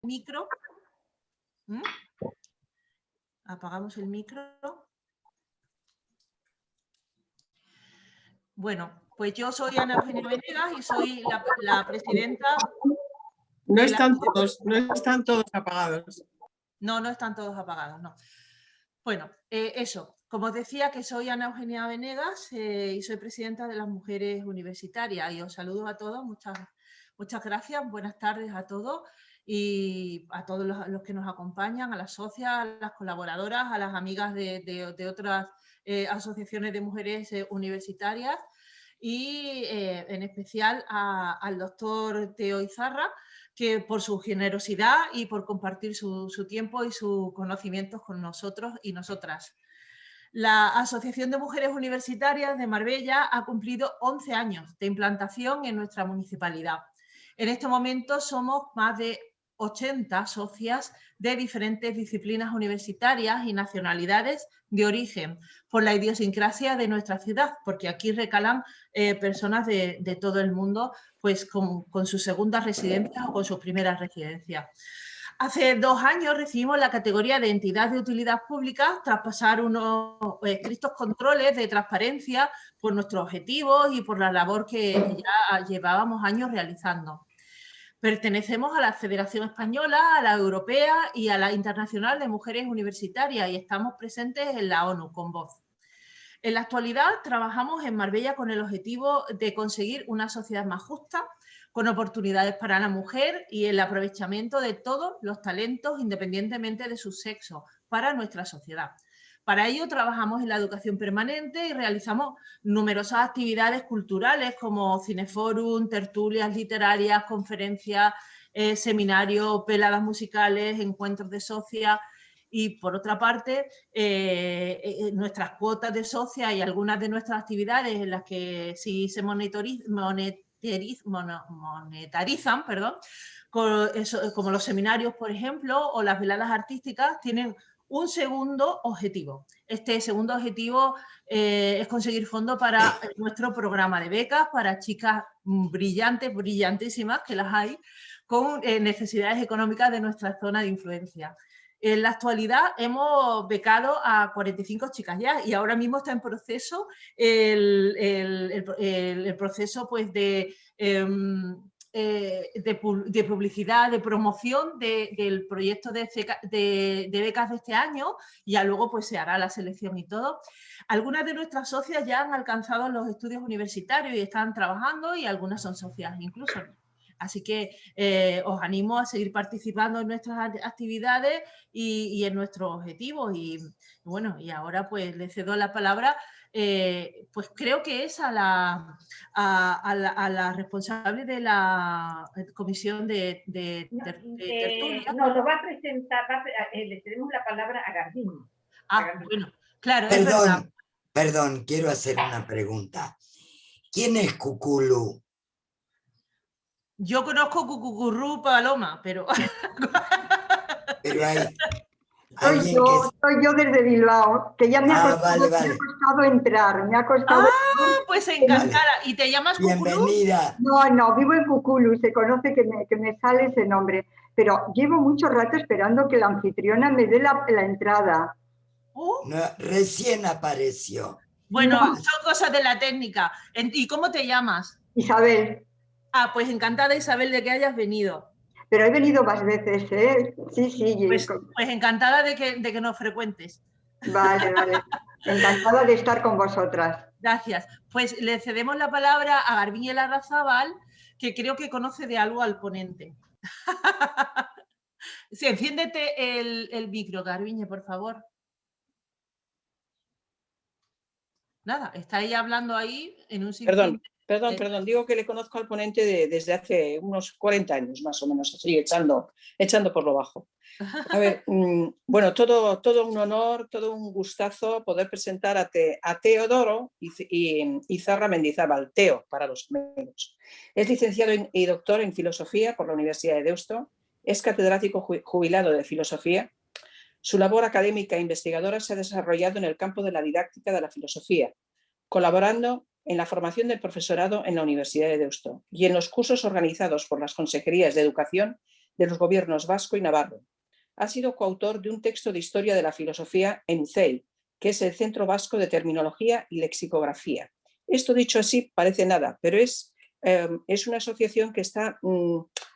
Micro. ¿Mm? Apagamos el micro. Bueno, pues yo soy Ana Eugenia Venegas y soy la presidenta. No están todos apagados. No, no están todos apagados, no. Bueno, eso, como os decía, que soy Ana Eugenia Venegas y soy presidenta de las Mujeres Universitarias y os saludo a todos, muchas gracias, buenas tardes a todos y a todos los que nos acompañan, a las socias, a las colaboradoras, a las amigas de otras asociaciones de mujeres universitarias y en especial al doctor Teo Izarra, que por su generosidad y por compartir su tiempo y sus conocimientos con nosotros y nosotras. La Asociación de Mujeres Universitarias de Marbella ha cumplido 11 años de implantación en nuestra municipalidad. En este momento somos más de 80 socias de diferentes disciplinas universitarias y nacionalidades de origen, por la idiosincrasia de nuestra ciudad, porque aquí recalan personas de todo el mundo, pues con sus segundas residencias o con sus primeras residencias. Hace 2 años recibimos la categoría de entidad de utilidad pública tras pasar unos estrictos controles de transparencia por nuestros objetivos y por la labor que ya llevábamos años realizando. Pertenecemos a la Federación Española, a la Europea y a la Internacional de Mujeres Universitarias y estamos presentes en la ONU con voz. En la actualidad trabajamos en Marbella con el objetivo de conseguir una sociedad más justa, con oportunidades para la mujer y el aprovechamiento de todos los talentos independientemente de su sexo para nuestra sociedad. Para ello trabajamos en la educación permanente y realizamos numerosas actividades culturales como cineforum, tertulias literarias, conferencias, seminarios, veladas musicales, encuentros de socias. Y por otra parte, nuestras cuotas de socia y algunas de nuestras actividades en las que sí se monetarizan, como los seminarios, por ejemplo, o las veladas artísticas, tienen un segundo objetivo. Este segundo objetivo es conseguir fondos para nuestro programa de becas para chicas brillantes, brillantísimas, que las hay, con necesidades económicas de nuestra zona de influencia. En la actualidad hemos becado a 45 chicas ya y ahora mismo está en proceso el proceso pues, de publicidad, de promoción del proyecto de becas de este año y ya luego pues, se hará la selección y todo. Algunas de nuestras socias ya han alcanzado los estudios universitarios y están trabajando y algunas son socias incluso. Así que os animo a seguir participando en nuestras actividades y en nuestros objetivos. Y bueno, y ahora pues le cedo la palabra, pues creo que es a la responsable de la comisión de tertulia. No, lo va a presentar, le cedemos la palabra a Garbiñe. Bueno, claro, es verdad. Perdón, quiero hacer una pregunta. ¿Quién es Cuculu? Yo conozco Cucucurrú Paloma, pero... Pero hay... Soy yo desde Bilbao, que ya me ha costado entrar. Pues encantada. ¿Y te llamas Cuculu? Bienvenida. No, vivo en Cuculu, se conoce que me sale ese nombre. Pero llevo mucho rato esperando que la anfitriona me dé la entrada. No, recién apareció. Bueno, son cosas de la técnica. ¿Y cómo te llamas? Isabel. Ah, pues encantada, Isabel, de que hayas venido. Pero he venido más veces, ¿eh? Sí. Pues encantada de que nos frecuentes. Vale. Encantada de estar con vosotras. Gracias. Pues le cedemos la palabra a Garbiñe Larrazábal, que creo que conoce de algo al ponente. Sí, enciéndete el micro, Garbiñe, por favor. Nada, está ahí hablando ahí en un sitio. Perdón, digo que le conozco al ponente desde hace unos 40 años más o menos, así, echando por lo bajo. A ver, bueno, todo un honor, todo un gustazo poder presentar a Teodoro Izarra Mendizábal, Teo para los medios. Es licenciado y doctor en Filosofía por la Universidad de Deusto, es catedrático jubilado de Filosofía. Su labor académica e investigadora se ha desarrollado en el campo de la didáctica de la filosofía, colaborando en la formación del profesorado en la Universidad de Deusto y en los cursos organizados por las consejerías de Educación de los gobiernos vasco y navarro. Ha sido coautor de un texto de historia de la filosofía en UCEI, que es el Centro Vasco de Terminología y Lexicografía. Esto dicho así parece nada, pero es una asociación que está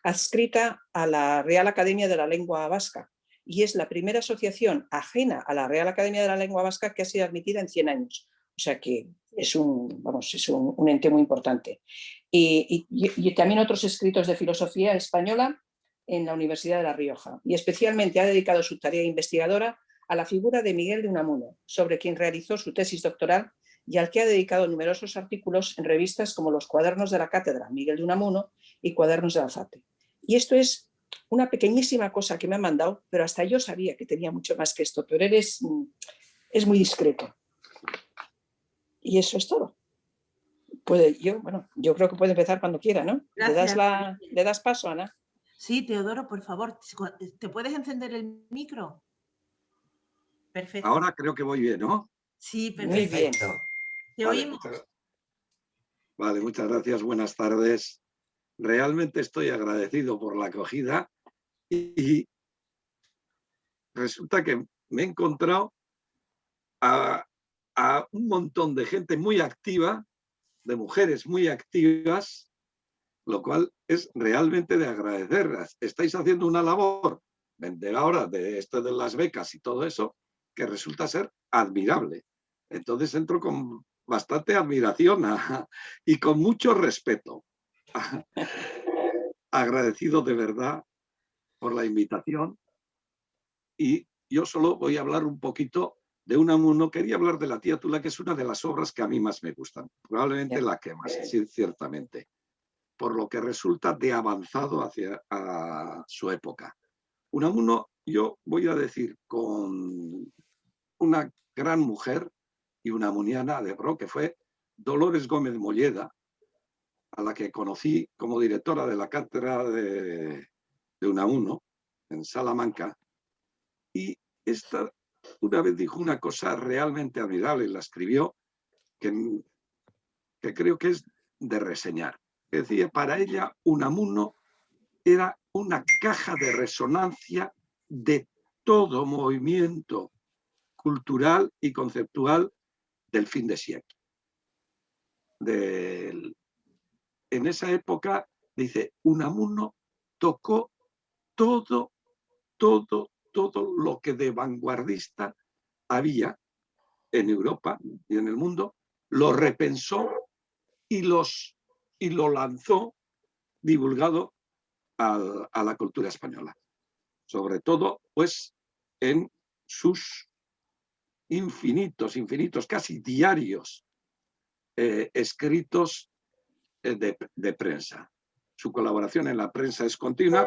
adscrita a la Real Academia de la Lengua Vasca y es la primera asociación ajena a la Real Academia de la Lengua Vasca que ha sido admitida en 100 años. O sea que es un ente muy importante. Y también otros escritos de filosofía española en la Universidad de La Rioja y especialmente ha dedicado su tarea investigadora a la figura de Miguel de Unamuno, sobre quien realizó su tesis doctoral y al que ha dedicado numerosos artículos en revistas como los Cuadernos de la Cátedra Miguel de Unamuno y Cuadernos de Alzate. Y esto es una pequeñísima cosa que me han mandado, pero hasta yo sabía que tenía mucho más que esto, pero es muy discreto. Y eso es todo. Yo creo que puede empezar cuando quiera, ¿no? Gracias. ¿Le das paso, Ana? Sí, Teodoro, por favor, ¿te puedes encender el micro? Perfecto. Ahora creo que voy bien, ¿no? Sí, perfecto. Muy bien. Te oímos. Vale, muchas gracias. Buenas tardes. Realmente estoy agradecido por la acogida y resulta que me he encontrado a un montón de gente muy activa, de mujeres muy activas, lo cual es realmente de agradecer. Estáis haciendo una labor ahora de esto de las becas y todo eso, que resulta ser admirable. Entonces entro con bastante admiración y con mucho respeto. Agradecido de verdad por la invitación. Y yo solo voy a hablar un poquito de Unamuno. Quería hablar de la tía Tula, que es una de las obras que a mí más me gustan. Probablemente la que más, sí, ciertamente. Por lo que resulta de avanzado hacia su época. Unamuno, yo voy a decir, con una gran mujer y unamuniana de pro, que fue Dolores Gómez Molleda, a la que conocí como directora de la cátedra de Unamuno en Salamanca, y esta una vez dijo una cosa realmente admirable, la escribió, que creo que es de reseñar. Decía, para ella Unamuno era una caja de resonancia de todo movimiento cultural y conceptual del fin de siglo. En esa época, dice, Unamuno tocó todo lo que de vanguardista había en Europa y en el mundo, lo repensó y lo lanzó divulgado a la cultura española. Sobre todo, pues, en sus infinitos, casi diarios escritos de prensa. Su colaboración en la prensa es continua,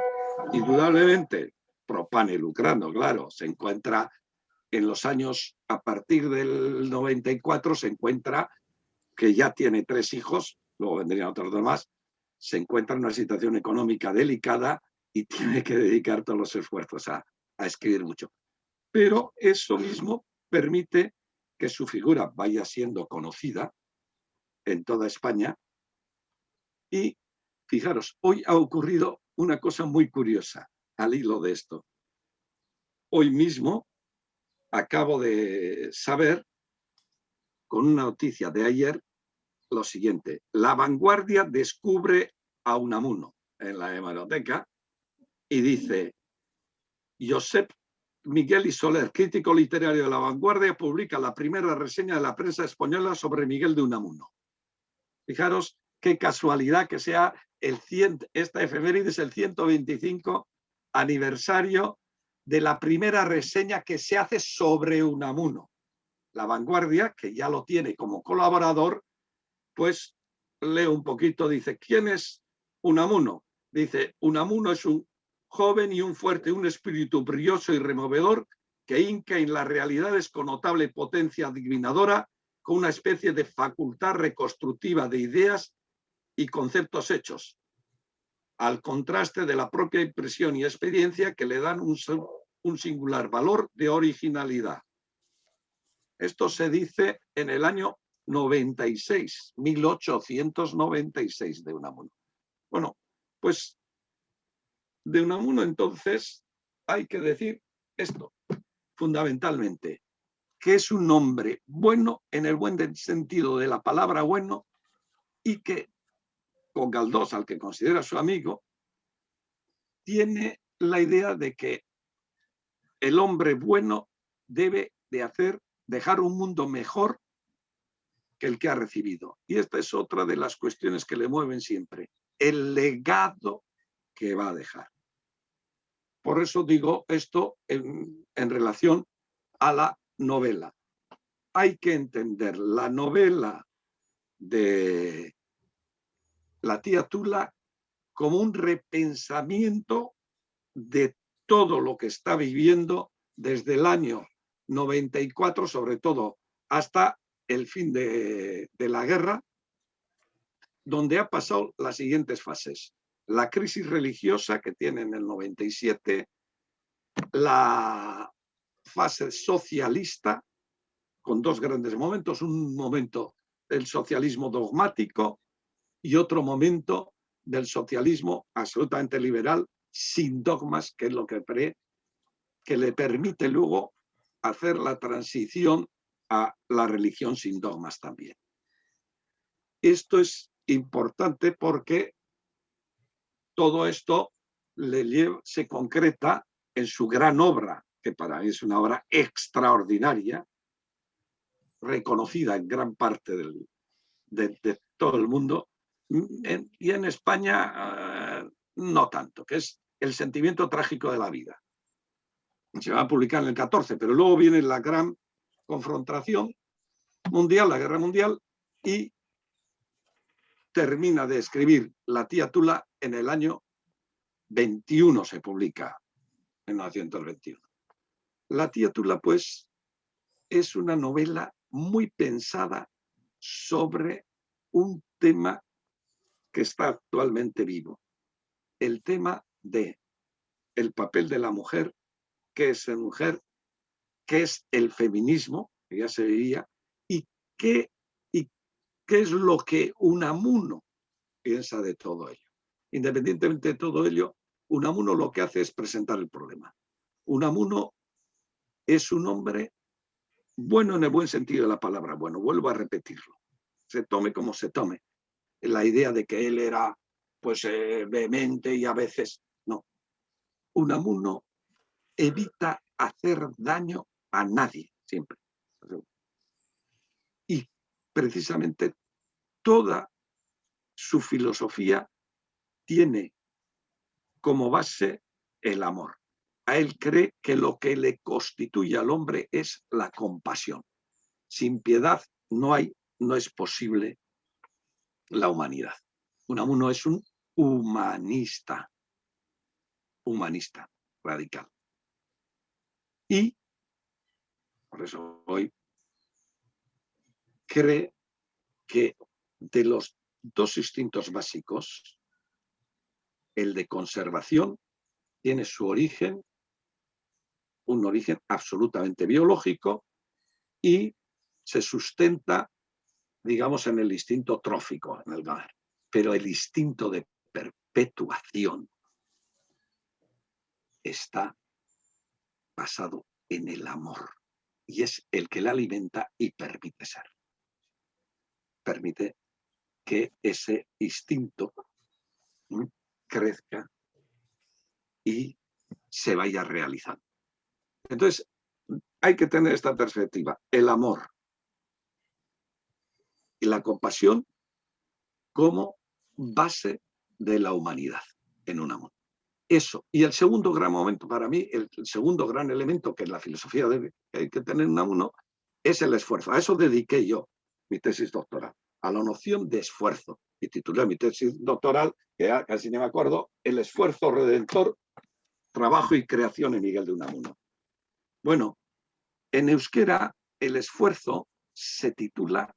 indudablemente pro pane lucrando, claro, se encuentra en los años, a partir del 94, se encuentra que ya tiene 3 hijos, luego vendrían otros 2 más, se encuentra en una situación económica delicada y tiene que dedicar todos los esfuerzos a escribir mucho. Pero eso mismo permite que su figura vaya siendo conocida en toda España. Y fijaros, hoy ha ocurrido una cosa muy curiosa al hilo de esto. Hoy mismo acabo de saber, con una noticia de ayer, lo siguiente. La Vanguardia descubre a Unamuno en la hemeroteca y dice, Josep Miguel y Soler, crítico literario de La Vanguardia, publica la primera reseña de la prensa española sobre Miguel de Unamuno. Fijaros qué casualidad que sea esta efeméride es el 125 aniversario de la primera reseña que se hace sobre Unamuno. La Vanguardia, que ya lo tiene como colaborador, pues leo un poquito, dice, ¿quién es Unamuno? Dice, Unamuno es un joven y un fuerte, un espíritu brilloso y removedor que hinca en las realidades con notable potencia adivinadora, con una especie de facultad reconstructiva de ideas y conceptos hechos, al contraste de la propia impresión y experiencia que le dan un singular valor de originalidad. Esto se dice en el año 96, 1896 de Unamuno. Bueno, pues de Unamuno, entonces, hay que decir esto, fundamentalmente, que es un hombre bueno en el buen sentido de la palabra bueno y que, con Galdós, al que considera su amigo, tiene la idea de que el hombre bueno debe de dejar un mundo mejor que el que ha recibido. Y esta es otra de las cuestiones que le mueven siempre, el legado que va a dejar. Por eso digo esto en relación a la novela. Hay que entender la novela de la tía Tula como un repensamiento de todo lo que está viviendo desde el año 94, sobre todo hasta el fin de la guerra, donde ha pasado las siguientes fases. La crisis religiosa que tiene en el 97, la fase socialista, con dos grandes momentos, un momento del socialismo dogmático y otro momento del socialismo absolutamente liberal, sin dogmas, que es lo que le permite luego hacer la transición a la religión sin dogmas también. Esto es importante porque todo esto se concreta en su gran obra, que para mí es una obra extraordinaria, reconocida en gran parte de todo el mundo, y en España no tanto, que es El sentimiento trágico de la vida. Se va a publicar en el 14, pero luego viene la gran confrontación mundial, la guerra mundial, y termina de escribir la tía Tula en el año 21, se publica en 1921. La tía Tula, pues, es una novela muy pensada sobre un tema que está actualmente vivo. El tema de el papel de la mujer, qué es ser mujer, qué es el feminismo, que ya se veía, y qué es lo que Unamuno piensa de todo ello. Independientemente de todo ello, Unamuno lo que hace es presentar el problema. Unamuno es un hombre bueno en el buen sentido de la palabra bueno, vuelvo a repetirlo. Se tome como se tome. La idea de que él era pues vehemente y a veces no. Unamuno evita hacer daño a nadie, siempre. Y precisamente toda su filosofía tiene como base el amor. A él cree que lo que le constituye al hombre es la compasión. Sin piedad no es posible la humanidad. Unamuno es un humanista radical. Y por eso hoy cree que de los dos instintos básicos, el de conservación tiene su origen, un origen absolutamente biológico, y se sustenta, digamos, en el instinto trófico, en el gar. Pero el instinto de perpetuación está basado en el amor y es el que la alimenta y permite ser. Permite que ese instinto crezca y se vaya realizando. Entonces, hay que tener esta perspectiva, el amor y la compasión como base de la humanidad en Unamuno. Eso. Y el segundo gran momento, para mí, el segundo gran elemento que en la filosofía hay que tener en Unamuno es el esfuerzo. A eso dediqué yo mi tesis doctoral, a la noción de esfuerzo. Y titulé mi tesis doctoral, que ya casi no me acuerdo, El esfuerzo redentor, trabajo y creación en Miguel de Unamuno. Bueno, en euskera el esfuerzo se titula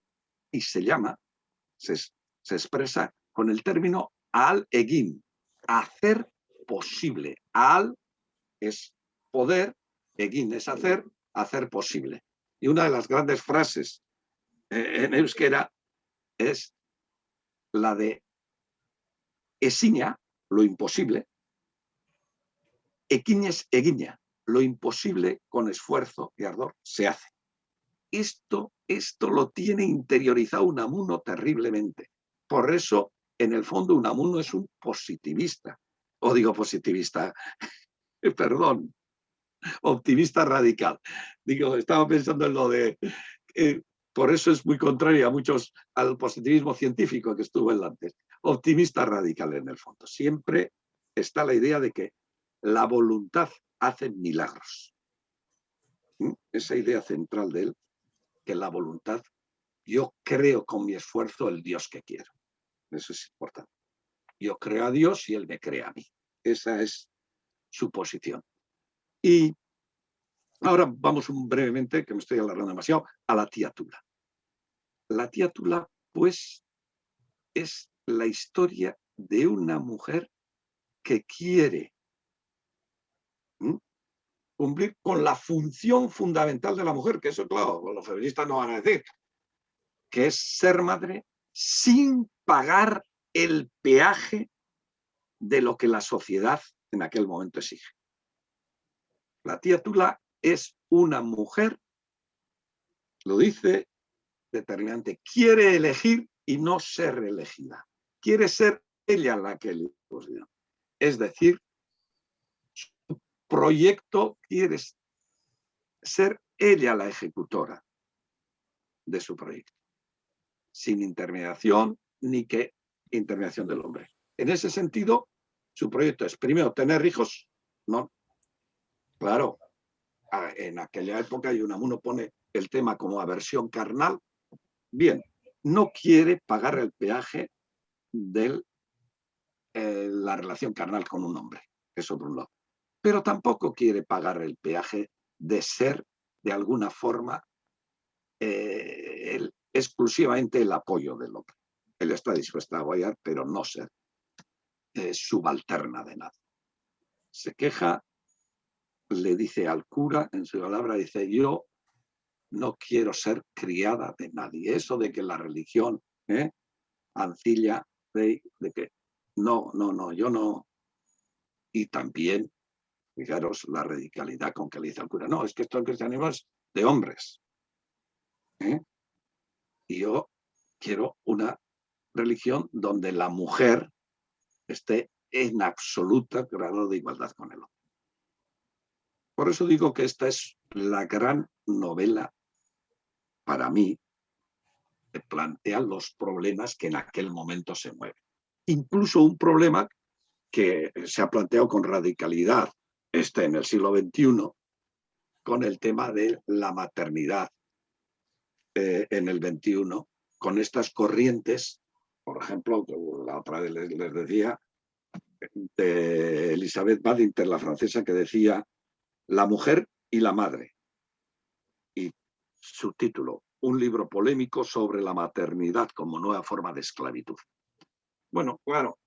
y se llama, se expresa con el término ahal egin, hacer posible. Ahal es poder, egin es hacer posible. Y una de las grandes frases en euskera es la de ezina, lo imposible, equiñes eguiña, lo imposible con esfuerzo y ardor se hace. Esto lo tiene interiorizado Unamuno terriblemente. Por eso, en el fondo, Unamuno es un positivista. O digo positivista, perdón, optimista radical. Digo, estaba pensando en lo de... por eso es muy contrario a muchos al positivismo científico que estuvo en antes. Optimista radical en el fondo. Siempre está la idea de que la voluntad hace milagros. Esa idea central de él, que la voluntad, yo creo con mi esfuerzo el Dios que quiero. Eso es importante. Yo creo a Dios y Él me crea a mí. Esa es su posición. Y ahora vamos brevemente, que me estoy alargando demasiado, a la tía Tula. La tía Tula, pues, es la historia de una mujer que quiere cumplir con la función fundamental de la mujer, que eso, claro, los feministas no van a decir, que es ser madre sin pagar el peaje de lo que la sociedad en aquel momento exige. La tía Tula es una mujer, lo dice determinante, quiere elegir y no ser elegida. Quiere ser ella la que elige. Es decir, su proyecto quiere ser ella la ejecutora de su proyecto, sin intermediación ni que intermediación del hombre. En ese sentido, su proyecto es primero tener hijos, no. Claro, en aquella época y Unamuno pone el tema como aversión carnal. Bien, no quiere pagar el peaje de la relación carnal con un hombre, eso por un lado. Pero tampoco quiere pagar el peaje de ser, de alguna forma, exclusivamente el apoyo del hombre. Él está dispuesto a apoyar, pero no ser subalterna de nada. Se queja, le dice al cura en su palabra, dice, yo no quiero ser criada de nadie. Eso de que la religión ancilla de que no, yo no. Y también, fijaros, la radicalidad con que le dice al cura, no, es que esto el cristianismo es de hombres. Y yo quiero una religión donde la mujer esté en absoluta grado de igualdad con el hombre. Por eso digo que esta es la gran novela, para mí, que plantea los problemas que en aquel momento se mueven. Incluso un problema que se ha planteado con radicalidad en el siglo XXI, con el tema de la maternidad en el XXI, con estas corrientes, por ejemplo, la otra vez les decía, de Elizabeth Badinter, la francesa, que decía La mujer y la madre. Y su título, un libro polémico sobre la maternidad como nueva forma de esclavitud. Bueno, claro,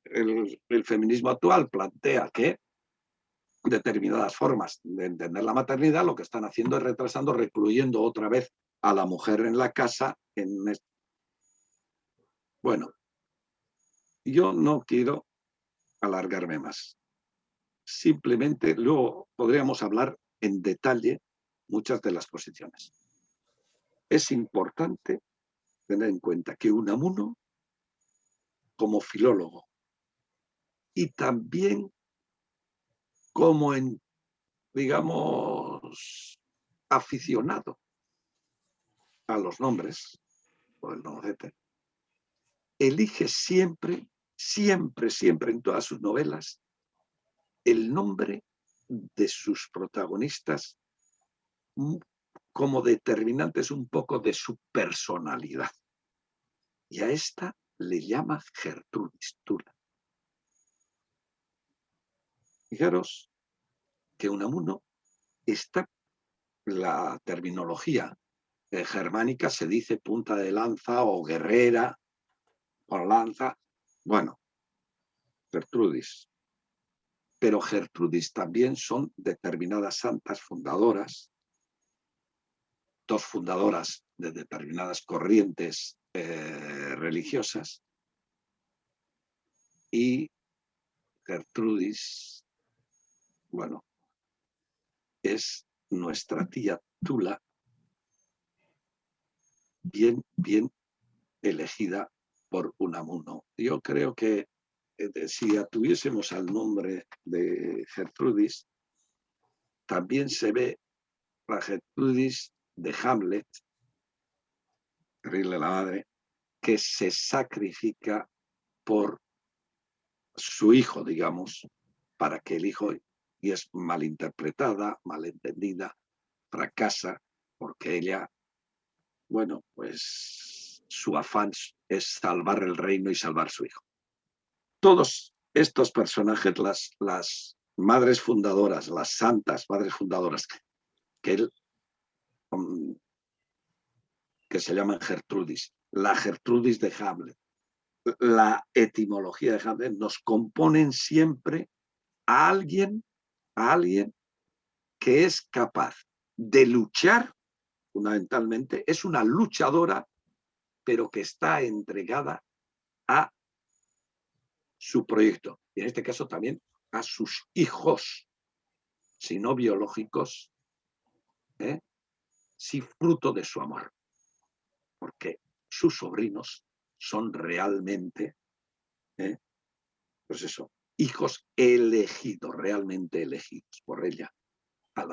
el feminismo actual plantea que determinadas formas de entender la maternidad lo que están haciendo es retrasando, recluyendo otra vez a la mujer en la casa. Bueno, yo no quiero alargarme más. Simplemente luego podríamos hablar en detalle muchas de las posiciones. Es importante tener en cuenta que Unamuno, como filólogo y también como digamos, aficionado a los nombres, por el nombre, elige siempre en todas sus novelas el nombre de sus protagonistas como determinantes un poco de su personalidad. Y a esta le llama Gertrudis Tula. Fijaros que Unamuno está, la terminología germánica se dice punta de lanza o guerrera o lanza. Bueno, Gertrudis. Pero Gertrudis también son determinadas santas fundadoras, dos fundadoras de determinadas corrientes religiosas, y Gertrudis bueno, es nuestra tía Tula, bien elegida por Unamuno. Yo creo que si atuviésemos al nombre de Gertrudis, también se ve la Gertrudis de Hamlet, terrible la madre, que se sacrifica por su hijo, digamos, para que el hijo, y es malinterpretada, malentendida, fracasa, porque ella, bueno, pues su afán es salvar el reino y salvar su hijo. Todos estos personajes, las madres fundadoras, las santas madres fundadoras, que se llaman Gertrudis, la Gertrudis de Hamlet, la etimología de Hamlet, nos componen siempre a alguien que es capaz de luchar, fundamentalmente, es una luchadora, pero que está entregada a su proyecto, y en este caso también a sus hijos, si no biológicos, sí fruto de su amor, porque sus sobrinos son realmente, pues eso, hijos elegidos, realmente elegidos por ella, a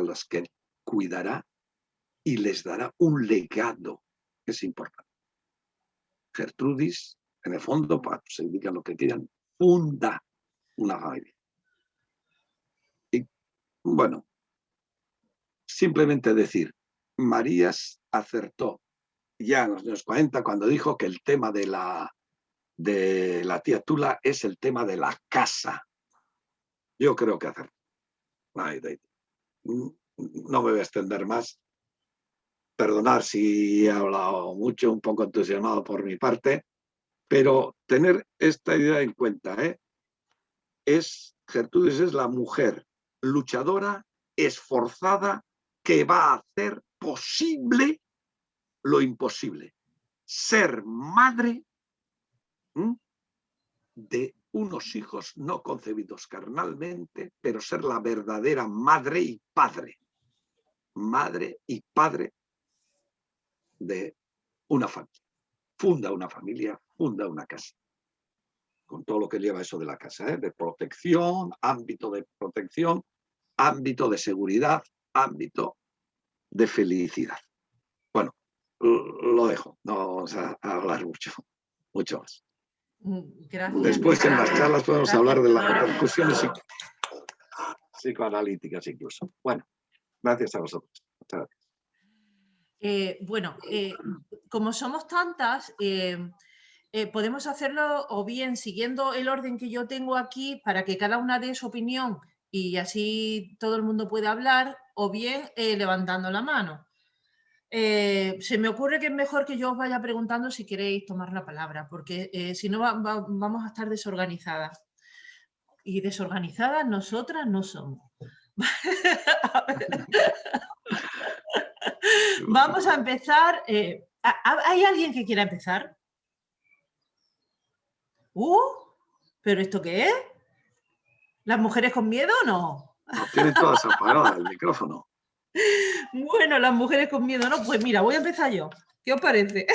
los que cuidará y les dará un legado que es importante. Gertrudis, en el fondo, se indican lo que quieran, funda una familia. Y bueno, simplemente decir, Marías acertó ya en los años 40 cuando dijo que el tema de la tía Tula es el tema de la casa. Yo creo que acertó. No me voy a extender más. Perdonar si he hablado mucho, un poco entusiasmado por mi parte, pero tener esta idea en cuenta, Gertrudis es la mujer luchadora, esforzada, que va a hacer posible lo imposible. Ser madre de unos hijos no concebidos carnalmente, pero ser la verdadera madre y padre. Madre y padre de una familia. Funda una familia, funda una casa. Con todo lo que lleva eso de la casa, de protección, ámbito de protección, ámbito de seguridad, ámbito de felicidad. Bueno, lo dejo, no vamos a hablar mucho más. Gracias. Después en las charlas podemos hablar de las repercusiones psicoanalíticas incluso. Bueno, gracias a vosotros. Muchas gracias. Como somos tantas, podemos hacerlo o bien siguiendo el orden que yo tengo aquí para que cada una dé su opinión y así todo el mundo puede hablar, o bien levantando la mano. Se me ocurre que es mejor que yo os vaya preguntando si queréis tomar la palabra, porque si no vamos a estar desorganizadas. Y desorganizadas nosotras no somos. Vamos a empezar. ¿Hay alguien que quiera empezar? ¿Pero esto qué es? ¿Las mujeres con miedo o no? No, tienen todas apagadas el micrófono. Bueno, las mujeres con miedo, ¿no? Pues mira, voy a empezar yo. ¿Qué os parece?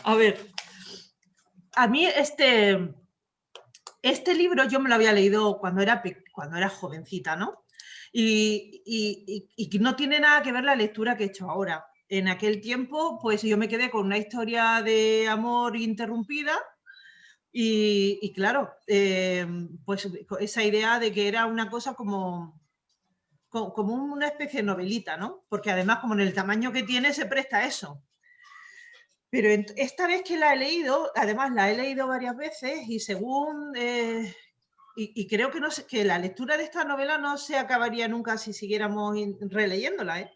A ver. A mí este libro yo me lo había leído cuando era jovencita, ¿no? Y no tiene nada que ver la lectura que he hecho ahora. En aquel tiempo, pues yo me quedé con una historia de amor interrumpida y claro, pues esa idea de que era una cosa como una especie de novelita, ¿no? Porque además, como en el tamaño que tiene, se presta a eso. Pero esta vez que la he leído, además la he leído varias veces y según... y creo que la lectura de esta novela no se acabaría nunca si siguiéramos releyéndola,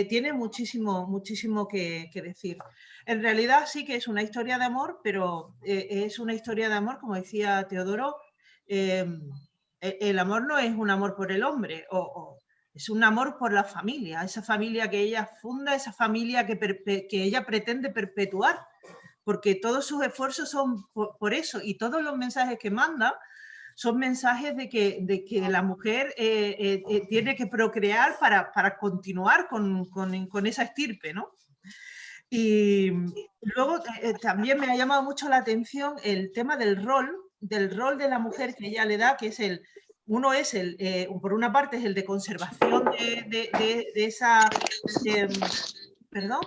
tiene muchísimo que decir. En realidad sí que es una historia de amor, pero es una historia de amor, como decía Teodoro, el amor no es un amor por el hombre, es un amor por la familia, esa familia que ella funda, esa familia que ella pretende perpetuar, porque todos sus esfuerzos son por eso, y todos los mensajes que manda son mensajes de que la mujer tiene que procrear para continuar con esa estirpe, ¿no? Y luego también me ha llamado mucho la atención el tema del rol de la mujer que ella le da, que es uno es por una parte es el de conservación de esa, perdón,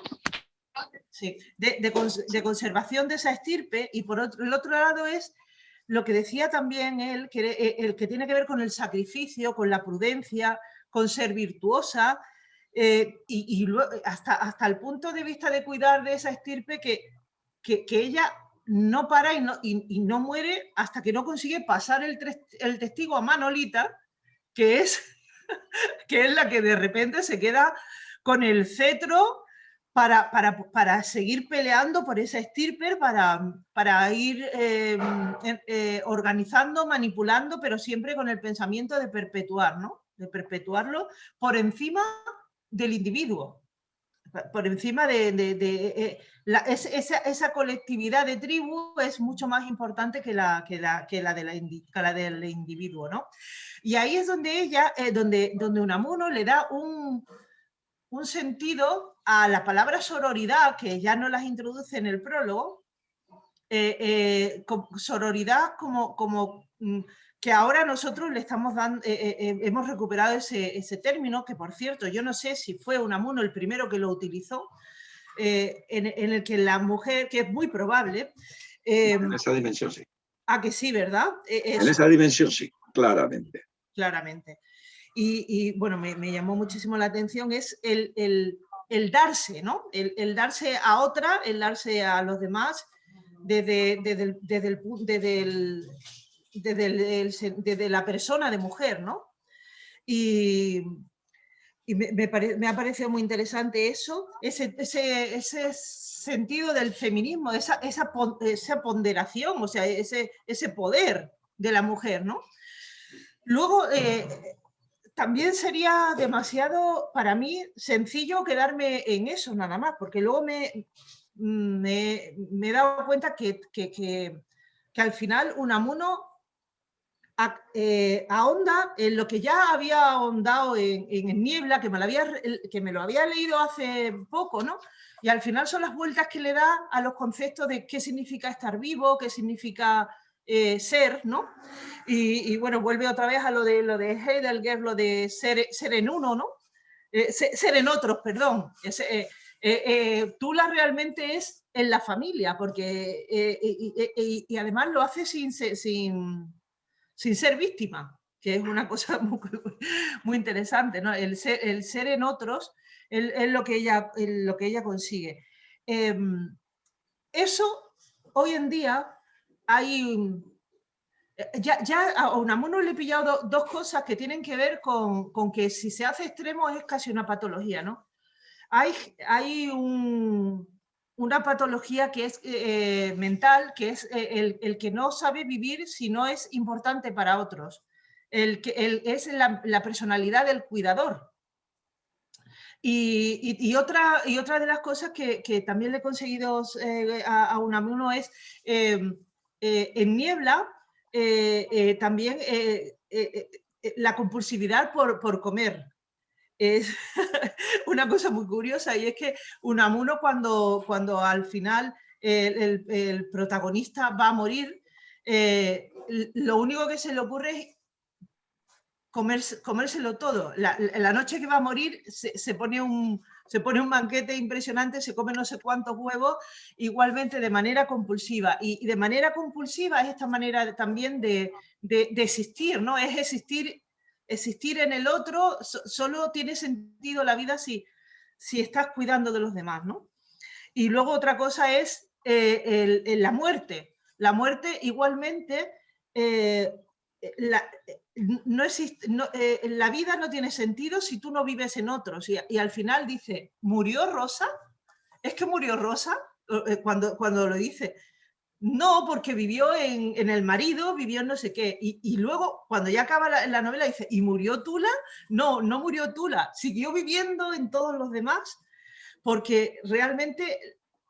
sí, de conservación de esa estirpe, y por el otro lado es lo que decía también él, el que tiene que ver con el sacrificio, con la prudencia, con ser virtuosa, y luego, hasta el punto de vista de cuidar de esa estirpe que ella no para y no muere hasta que no consigue pasar el testigo a Manolita, que es la que de repente se queda con el cetro para seguir peleando por esa estirpe, para ir organizando, manipulando, pero siempre con el pensamiento de perpetuar, ¿no? De perpetuarlo por encima del individuo, por encima esa colectividad de tribu es mucho más importante que la del individuo, ¿no? Y ahí es donde donde Unamuno le da un sentido a la palabra sororidad, que ya no las introduce en el prólogo, sororidad como que ahora nosotros le estamos dando, hemos recuperado ese término, que por cierto, yo no sé si fue Unamuno el primero que lo utilizó, en el que la mujer, que es muy probable. En esa dimensión sí. Que sí, ¿verdad? En esa dimensión sí, claramente. Claramente. Y bueno, me llamó muchísimo la atención, es el darse, ¿no? El darse a otra, el darse a los demás, desde la persona de mujer, ¿no? Y me ha parecido muy interesante eso, ese sentido del feminismo, esa ponderación, o sea, ese poder de la mujer, ¿no? Luego, también sería demasiado, para mí, sencillo quedarme en eso nada más, porque luego me he dado cuenta que al final Unamuno ahonda en lo que ya había ahondado en Niebla, que me lo había leído hace poco, ¿no? Y al final son las vueltas que le da a los conceptos de qué significa estar vivo, qué significa ser, ¿no? Y bueno, vuelve otra vez a lo de Heidegger, lo de ser en uno, ¿no? Ser en otros, perdón. Tula realmente es en la familia, porque y además lo hace sin ser víctima, que es una cosa muy interesante, ¿no? El ser en otros es lo que ella consigue. Eso, hoy en día, hay... Ya a Unamuno le he pillado dos cosas que tienen que ver con que si se hace extremo es casi una patología, ¿no? Hay una patología que es mental, que es el que no sabe vivir si no es importante para otros. Es la personalidad del cuidador. Y otra de las cosas que también le he conseguido a Unamuno es en Niebla también la compulsividad por comer. Es una cosa muy curiosa, y es que Unamuno cuando al final el protagonista va a morir, lo único que se le ocurre es comérselo todo. La noche que va a morir se pone un banquete impresionante, se come no sé cuántos huevos, igualmente de manera compulsiva. Y de manera compulsiva es esta manera también de existir, ¿no? Es existir en el otro, solo tiene sentido la vida si estás cuidando de los demás, ¿no? Y luego otra cosa es la muerte. La muerte igualmente... no existe, la vida no tiene sentido si tú no vives en otros. Y al final dice, ¿murió Rosa? ¿Es que murió Rosa? Cuando lo dice. No, porque vivió en el marido, vivió en no sé qué. Y luego, cuando ya acaba la novela, dice, ¿y murió Tula? No, no murió Tula. Siguió viviendo en todos los demás, porque realmente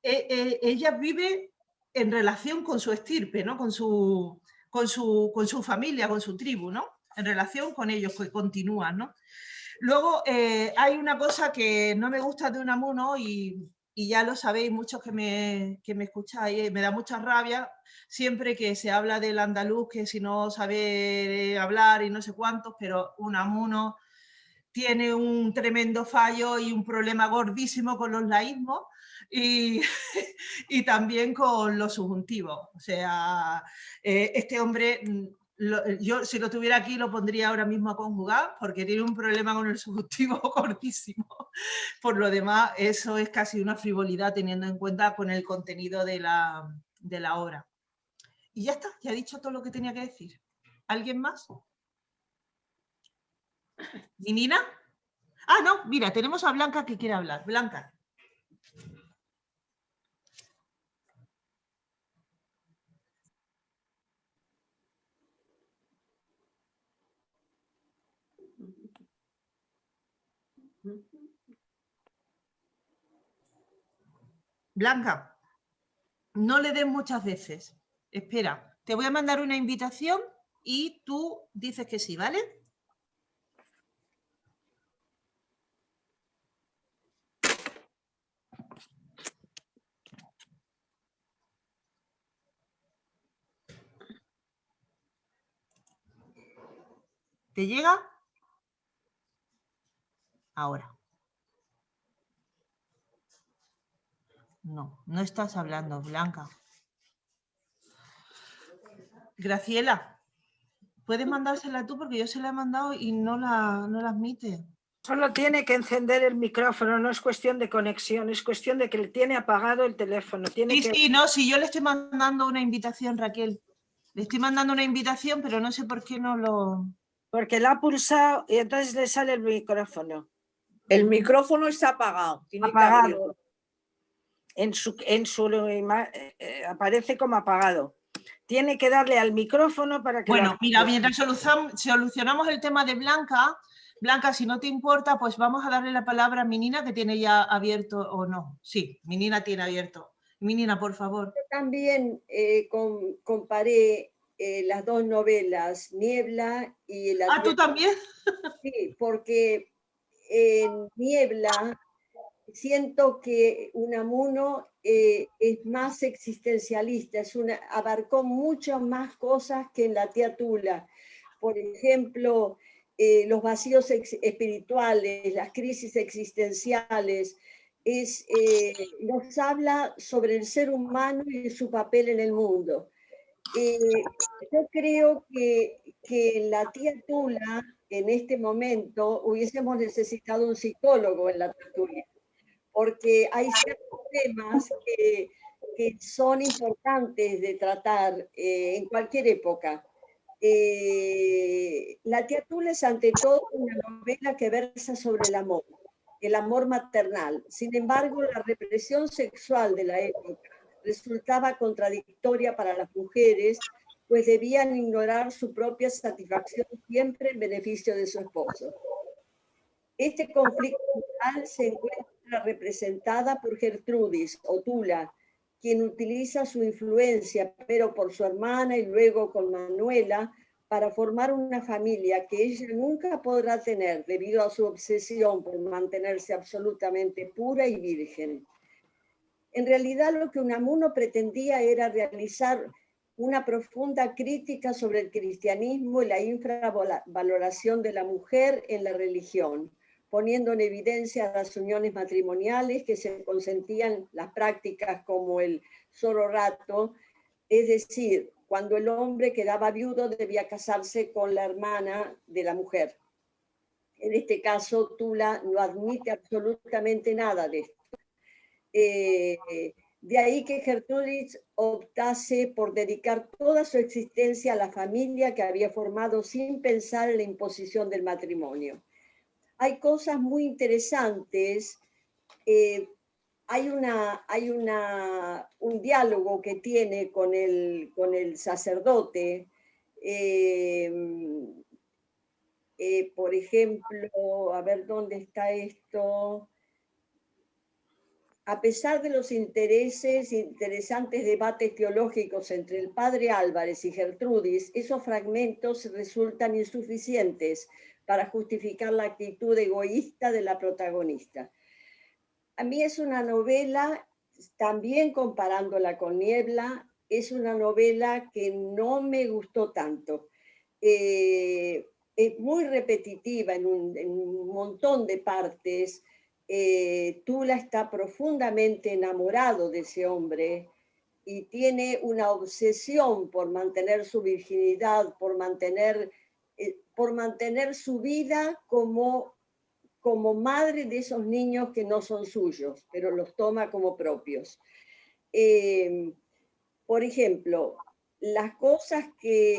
ella vive en relación con su estirpe, ¿no? con su familia, con su tribu, ¿no? En relación con ellos, que continúan, ¿no? Luego hay una cosa que no me gusta de Unamuno y ya lo sabéis muchos que me escucháis, me da mucha rabia siempre que se habla del andaluz, que si no sabe hablar y no sé cuántos, pero Unamuno tiene un tremendo fallo y un problema gordísimo con los laísmos y, y también con los subjuntivos. O sea, este hombre, yo si lo tuviera aquí lo pondría ahora mismo a conjugar porque tiene un problema con el subjuntivo gordísimo. Por lo demás, eso es casi una frivolidad teniendo en cuenta con el contenido de la obra. Y ya está, ya he dicho todo lo que tenía que decir. ¿Alguien más? ¿Mi Nina? Ah, no, mira, tenemos a Blanca que quiere hablar. Blanca. Blanca, no le des muchas veces. Espera, te voy a mandar una invitación y tú dices que sí, ¿vale? ¿Te llega? Ahora. No, no estás hablando, Blanca. Graciela, puedes mandársela tú porque yo se la he mandado y no la admite. Solo tiene que encender el micrófono, no es cuestión de conexión, es cuestión de que le tiene apagado el teléfono. Sí, no, sí, yo le estoy mandando una invitación, Raquel. Le estoy mandando una invitación, pero no sé por qué no lo... Porque la ha pulsado y entonces le sale el micrófono. El micrófono está apagado. Apagado. Aparece como apagado. Tiene que darle al micrófono para que... Bueno, mira, mientras solucionamos el tema de Blanca, Blanca, si no te importa, pues vamos a darle la palabra a mi Nina, que tiene ya abierto, o no. Sí, mi Nina tiene abierto. Mi Nina, por favor. Yo también comparé las dos novelas, Niebla y La ¿tú también? Sí, porque en Niebla siento que Unamuno es más existencialista, abarcó muchas más cosas que en La tía Tula. Por ejemplo, los vacíos espirituales, las crisis existenciales, nos habla sobre el ser humano y su papel en el mundo. Yo creo que en La tía Tula, en este momento, hubiésemos necesitado un psicólogo en la tertulia, porque hay ciertos temas que son importantes de tratar en cualquier época. La tía Tula es ante todo una novela que versa sobre el amor maternal. Sin embargo, la represión sexual de la época resultaba contradictoria para las mujeres, pues debían ignorar su propia satisfacción siempre en beneficio de su esposo. Este conflicto moral se encuentra representada por Gertrudis, o Tula, quien utiliza su influencia, pero por su hermana y luego con Manuela, para formar una familia que ella nunca podrá tener debido a su obsesión por mantenerse absolutamente pura y virgen. En realidad lo que Unamuno pretendía era realizar una profunda crítica sobre el cristianismo y la infravaloración de la mujer en la religión, poniendo en evidencia las uniones matrimoniales que se consentían, las prácticas como el sororato, es decir, cuando el hombre quedaba viudo debía casarse con la hermana de la mujer. En este caso, Tula no admite absolutamente nada de esto. De ahí que Gertrudis optase por dedicar toda su existencia a la familia que había formado sin pensar en la imposición del matrimonio. Hay cosas muy interesantes. Hay un diálogo que tiene con el sacerdote. Por ejemplo, a ver dónde está esto. A pesar de los interesantes debates teológicos entre el padre Álvarez y Gertrudis, esos fragmentos resultan insuficientes para justificar la actitud egoísta de la protagonista. A mí es una novela, también comparándola con Niebla, es una novela que no me gustó tanto. Es muy repetitiva en un montón de partes. Tula está profundamente enamorado de ese hombre y tiene una obsesión por mantener su virginidad, por mantener su vida como madre de esos niños que no son suyos, pero los toma como propios. Por ejemplo, las cosas que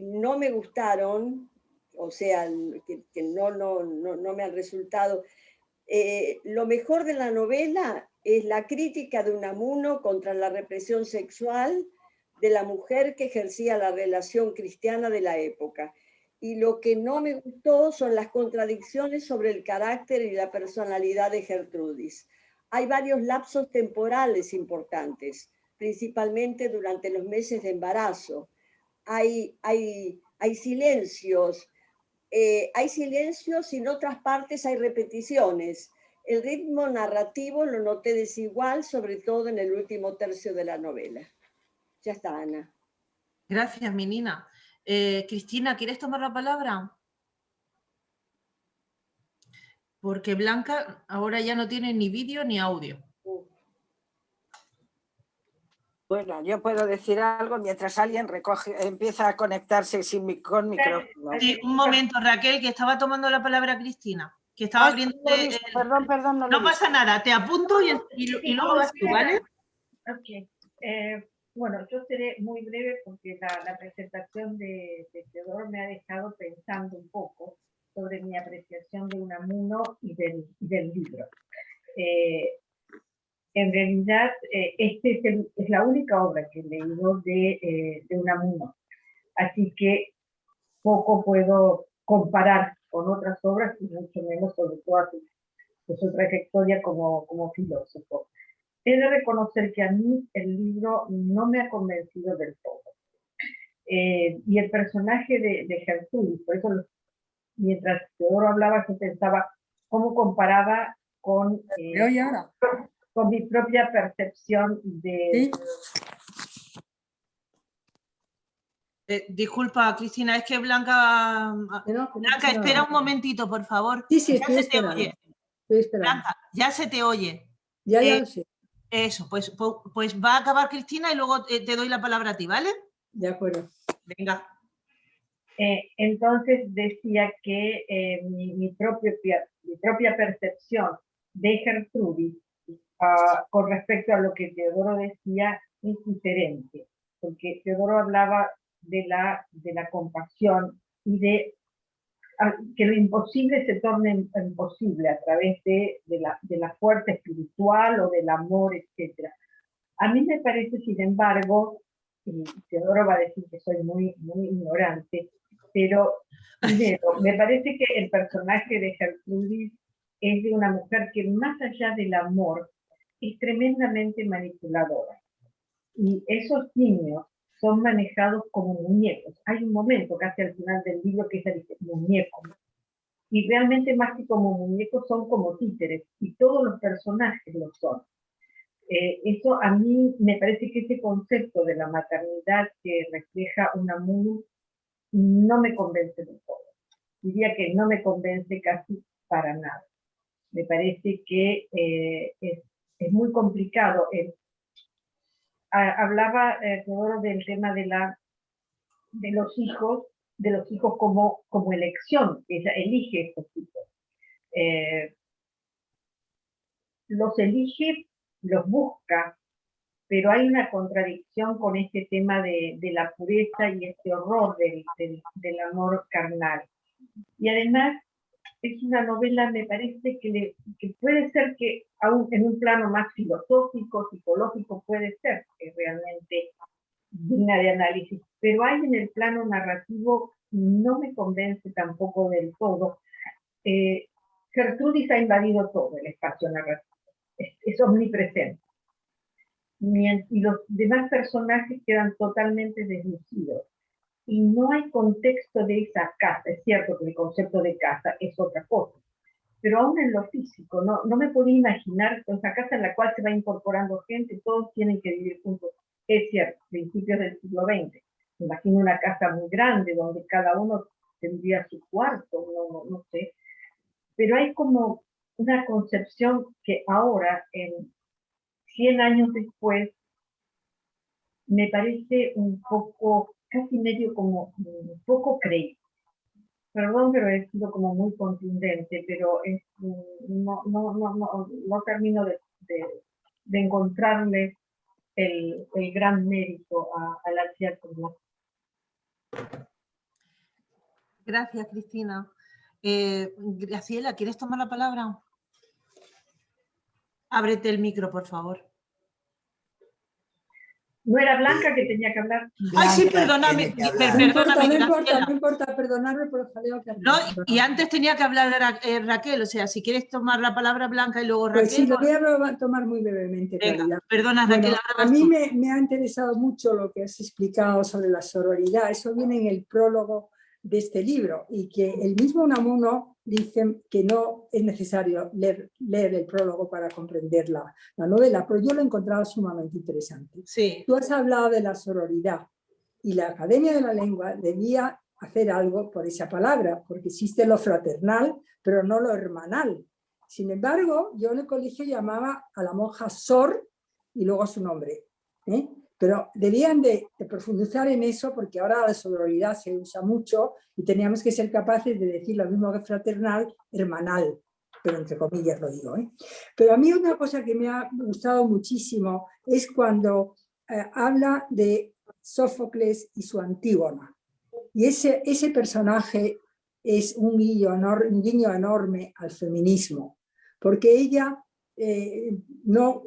no me gustaron, o sea, que no me han resultado, lo mejor de la novela es la crítica de Unamuno contra la represión sexual de la mujer que ejercía la relación cristiana de la época. Y lo que no me gustó son las contradicciones sobre el carácter y la personalidad de Gertrudis. Hay varios lapsos temporales importantes, principalmente durante los meses de embarazo. Hay silencios. Hay silencios y en otras partes hay repeticiones. El ritmo narrativo lo noté desigual, sobre todo en el último tercio de la novela. Ya está, Ana. Gracias, mi Nina. Cristina, ¿quieres tomar la palabra? Porque Blanca ahora ya no tiene ni vídeo ni audio. Bueno, yo puedo decir algo mientras alguien empieza a conectarse con micrófono. Sí, un momento, Raquel, que estaba tomando la palabra Cristina, que estaba abriendo... Perdón, no pasa nada, te apunto y luego vas tú, ¿vale? Ok. Bueno, yo seré muy breve porque la presentación de Teodoro me ha dejado pensando un poco sobre mi apreciación de Unamuno y del libro. En realidad, es la única obra que he leído de Unamuno, así que poco puedo comparar con otras obras y mucho menos sobre toda su trayectoria como filósofo. He de reconocer que a mí el libro no me ha convencido del todo. Y el personaje de Gertrudis, por eso mientras Teodoro hablaba yo pensaba cómo comparaba con mi propia percepción de... ¿Sí? Disculpa, Cristina, es que Blanca... Blanca, espera un momentito, por favor. Sí, ya estoy esperando. Oye. Estoy esperando. Blanca, ya se te oye. Ya lo sé. Eso, pues va a acabar Cristina y luego te doy la palabra a ti, ¿vale? De acuerdo. Venga. Entonces decía que mi propia percepción de Gertrudis con respecto a lo que Teodoro decía es diferente, porque Teodoro hablaba de la compasión y de que lo imposible se torne imposible a través de la fuerza espiritual o del amor, etc. A mí me parece, sin embargo, y Teodoro va a decir que soy muy, muy ignorante, pero primero, me parece que el personaje de Gertrudis es de una mujer que más allá del amor es tremendamente manipuladora. Y esos niños son manejados como muñecos. Hay un momento casi al final del libro que ella dice muñecos. Y realmente más que como muñecos son como títeres. Y todos los personajes lo son. Eso a mí me parece que ese concepto de la maternidad que refleja Unamuno no me convence del todo. Diría que no me convence casi para nada. Me parece que es muy complicado. Hablaba Teodoro del tema de los hijos como elección, que ella elige estos hijos. Los elige, los busca, pero hay una contradicción con este tema de la pureza y este horror del amor carnal. Y además es una novela, me parece, que puede ser que aún en un plano más filosófico, psicológico, puede ser que realmente digna de análisis, pero hay en el plano narrativo, no me convence tampoco del todo. Gertrudis ha invadido todo el espacio narrativo. es omnipresente. Y los demás personajes quedan totalmente deslucidos. Y no hay contexto de esa casa. Es cierto que el concepto de casa es otra cosa, pero aún en lo físico, no me podía imaginar esa casa en la cual se va incorporando gente, todos tienen que vivir juntos. Es cierto, principios del siglo XX. Me imagino una casa muy grande donde cada uno tendría su cuarto, no sé. Pero hay como una concepción que ahora, en 100 años después, me parece un poco, casi medio como un poco creíble. Perdón, pero he sido como muy contundente, pero no termino de encontrarle el gran mérito a la teatro. Gracias, Cristina. Graciela, ¿quieres tomar la palabra? Ábrete el micro, por favor. ¿No era Blanca que tenía que hablar? Ay, sí, perdóname. No importa, perdonadme por el jaleo que no, y antes tenía que hablar Raquel, o sea, si quieres tomar la palabra Blanca y luego Raquel. Pues sí, lo voy a tomar muy brevemente. Venga, perdona, Raquel. Bueno, a mí me ha interesado mucho lo que has explicado sobre la sororidad. Eso viene en el prólogo de este libro, y que el mismo Unamuno dice que no es necesario leer el prólogo para comprender la novela, pero yo lo he encontrado sumamente interesante. Sí. Tú has hablado de la sororidad, y la Academia de la Lengua debía hacer algo por esa palabra, porque existe lo fraternal, pero no lo hermanal. Sin embargo, yo en el colegio llamaba a la monja Sor y luego su nombre, ¿eh? Pero debían de profundizar en eso, porque ahora la sororidad se usa mucho y teníamos que ser capaces de decir lo mismo que fraternal, hermanal, pero entre comillas lo digo, ¿eh? Pero a mí una cosa que me ha gustado muchísimo es cuando habla de Sófocles y su Antígona. Y ese personaje es un guiño enorme al feminismo, porque ella no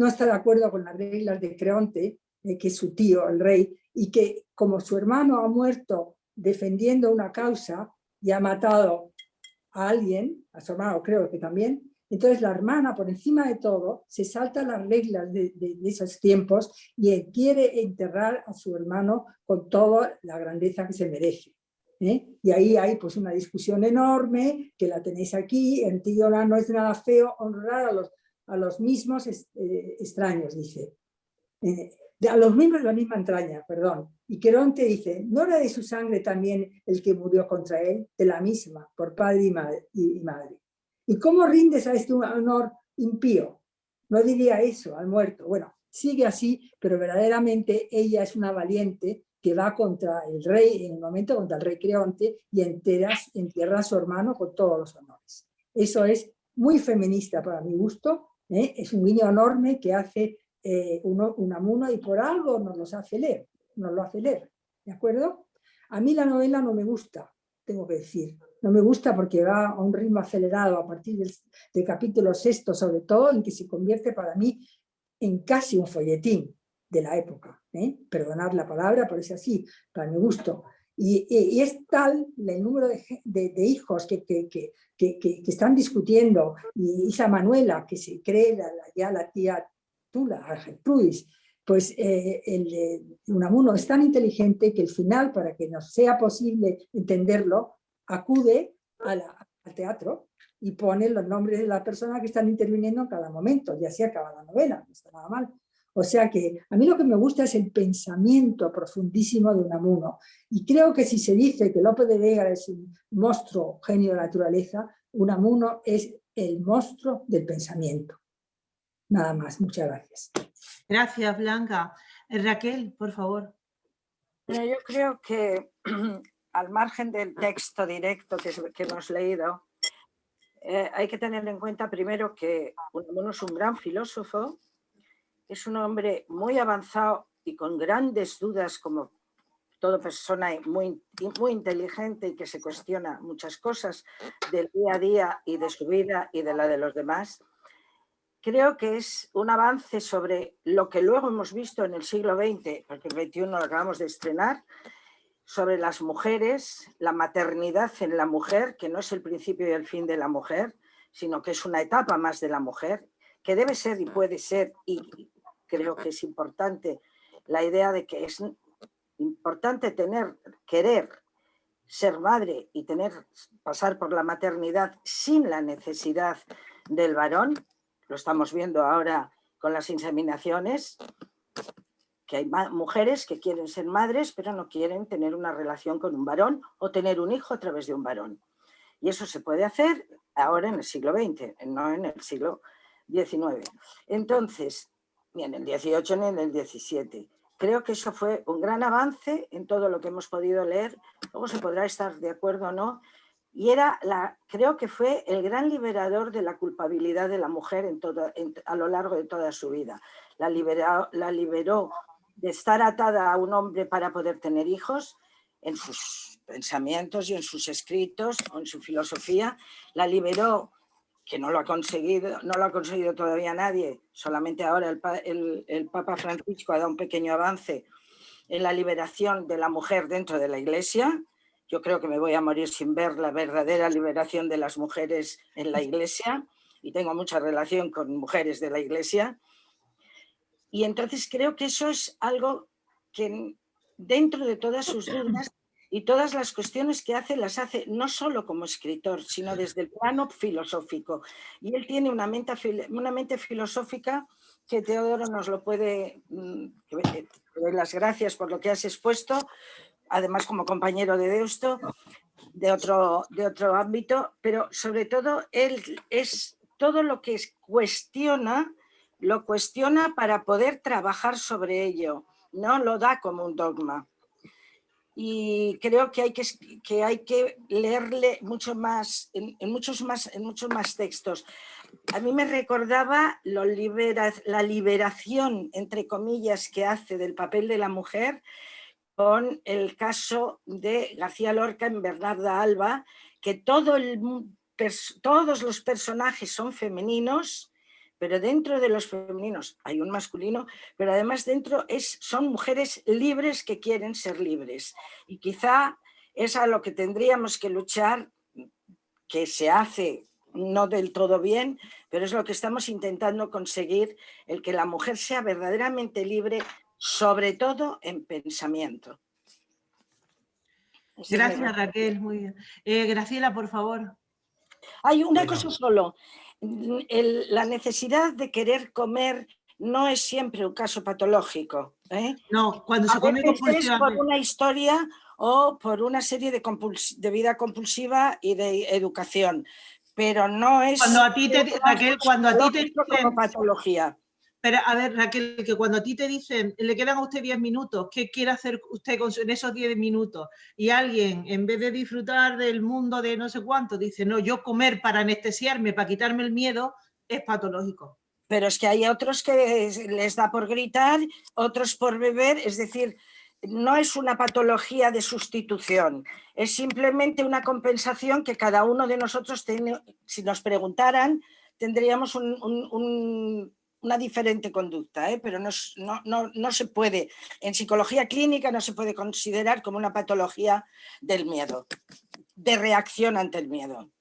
está de acuerdo con las reglas de Creonte, que es su tío, el rey, y que como su hermano ha muerto defendiendo una causa y ha matado a alguien, a su hermano creo que también, entonces la hermana, por encima de todo, se salta las reglas de esos tiempos y quiere enterrar a su hermano con toda la grandeza que se merece, ¿eh? Y ahí hay pues una discusión enorme, que la tenéis aquí. Antígona: no es nada feo honrar a los mismos extraños, dice. A los miembros de la misma entraña, perdón. Y Creonte dice: ¿no era de su sangre también el que murió contra él? De la misma, por padre y madre. ¿Y cómo rindes a este honor impío? No diría eso al muerto. Bueno, sigue así, pero verdaderamente ella es una valiente que va contra el rey, en un momento contra el rey Creonte, y entierra a su hermano con todos los honores. Eso es muy feminista para mi gusto, ¿eh? Es un guiño enorme que hace Unamuno, y por algo nos lo hace leer, ¿de acuerdo? A mí la novela no me gusta, tengo que decir. No me gusta porque va a un ritmo acelerado a partir del capítulo 6, sobre todo, en que se convierte para mí en casi un folletín de la época, ¿eh? Perdonad la palabra, pero es así, para mi gusto. Y es tal el número de hijos que están discutiendo, y esa Manuela, que se cree ya la tía Tula, Gertrudis, pues Unamuno es tan inteligente que al final, para que nos sea posible entenderlo, acude al teatro y pone los nombres de las personas que están interviniendo en cada momento, y así acaba la novela, no está nada mal. O sea que a mí lo que me gusta es el pensamiento profundísimo de Unamuno, y creo que si se dice que Lope de Vega es un monstruo genio de la naturaleza, Unamuno es el monstruo del pensamiento. Nada más, muchas gracias. Gracias, Blanca. Raquel, por favor. Yo creo que al margen del texto directo que hemos leído, hay que tener en cuenta primero que Unamuno es un gran filósofo, es un hombre muy avanzado y con grandes dudas, como toda persona muy inteligente y que se cuestiona muchas cosas del día a día y de su vida y de la de los demás. Creo que es un avance sobre lo que luego hemos visto en el siglo XX, porque el XXI lo acabamos de estrenar, sobre las mujeres, la maternidad en la mujer, que no es el principio y el fin de la mujer, sino que es una etapa más de la mujer, que debe ser y puede ser, y creo que es importante la idea de que es importante querer ser madre y pasar por la maternidad sin la necesidad del varón. Lo estamos viendo ahora con las inseminaciones, que hay mujeres que quieren ser madres pero no quieren tener una relación con un varón o tener un hijo a través de un varón. Y eso se puede hacer ahora en el siglo XX, no en el siglo XIX. Entonces, ni en el XVIII ni en el XVII. Creo que eso fue un gran avance en todo lo que hemos podido leer. Luego se podrá estar de acuerdo o no. Y creo que fue el gran liberador de la culpabilidad de la mujer a lo largo de toda su vida. La liberó de estar atada a un hombre para poder tener hijos, en sus pensamientos y en sus escritos o en su filosofía. La liberó, que no lo ha conseguido todavía nadie, solamente ahora el Papa Francisco ha dado un pequeño avance en la liberación de la mujer dentro de la Iglesia. Yo creo que me voy a morir sin ver la verdadera liberación de las mujeres en la Iglesia, y tengo mucha relación con mujeres de la Iglesia. Y entonces creo que eso es algo que, dentro de todas sus dudas y todas las cuestiones que hace, las hace no solo como escritor, sino desde el plano filosófico. Y él tiene una mente filosófica que Teodoro nos lo puede... Te doy las gracias por lo que has expuesto, además como compañero de Deusto, de otro ámbito, pero sobre todo él es todo lo que cuestiona, lo cuestiona para poder trabajar sobre ello, no lo da como un dogma. Y creo que hay que leerle mucho más, en muchos más textos. A mí me recordaba la liberación, entre comillas, que hace del papel de la mujer con el caso de García Lorca en Bernarda Alba, que todos los personajes son femeninos, pero dentro de los femeninos hay un masculino, pero además dentro son mujeres libres que quieren ser libres. Y quizá es a lo que tendríamos que luchar, que se hace no del todo bien, pero es lo que estamos intentando conseguir, el que la mujer sea verdaderamente libre, sobre todo en pensamiento. Gracias, Raquel, muy bien. Graciela, por favor. Hay una cosa solo. La necesidad de querer comer no es siempre un caso patológico. No, cuando se come compulsivamente. Es por una historia o por una serie de vida compulsiva y de educación, pero no es... Raquel, cuando a ti te dicen... como patología. Pero a ver, Raquel, que cuando a ti te dicen, le quedan a usted 10 minutos, ¿qué quiere hacer usted en esos 10 minutos? Y alguien, en vez de disfrutar del mundo de no sé cuánto, dice, no, yo comer para anestesiarme, para quitarme el miedo, es patológico. Pero es que hay otros que les da por gritar, otros por beber, es decir, no es una patología de sustitución, es simplemente una compensación que cada uno de nosotros tiene. Si nos preguntaran, tendríamos una diferente conducta, pero no se puede, en psicología clínica no se puede considerar como una patología del miedo, de reacción ante el miedo.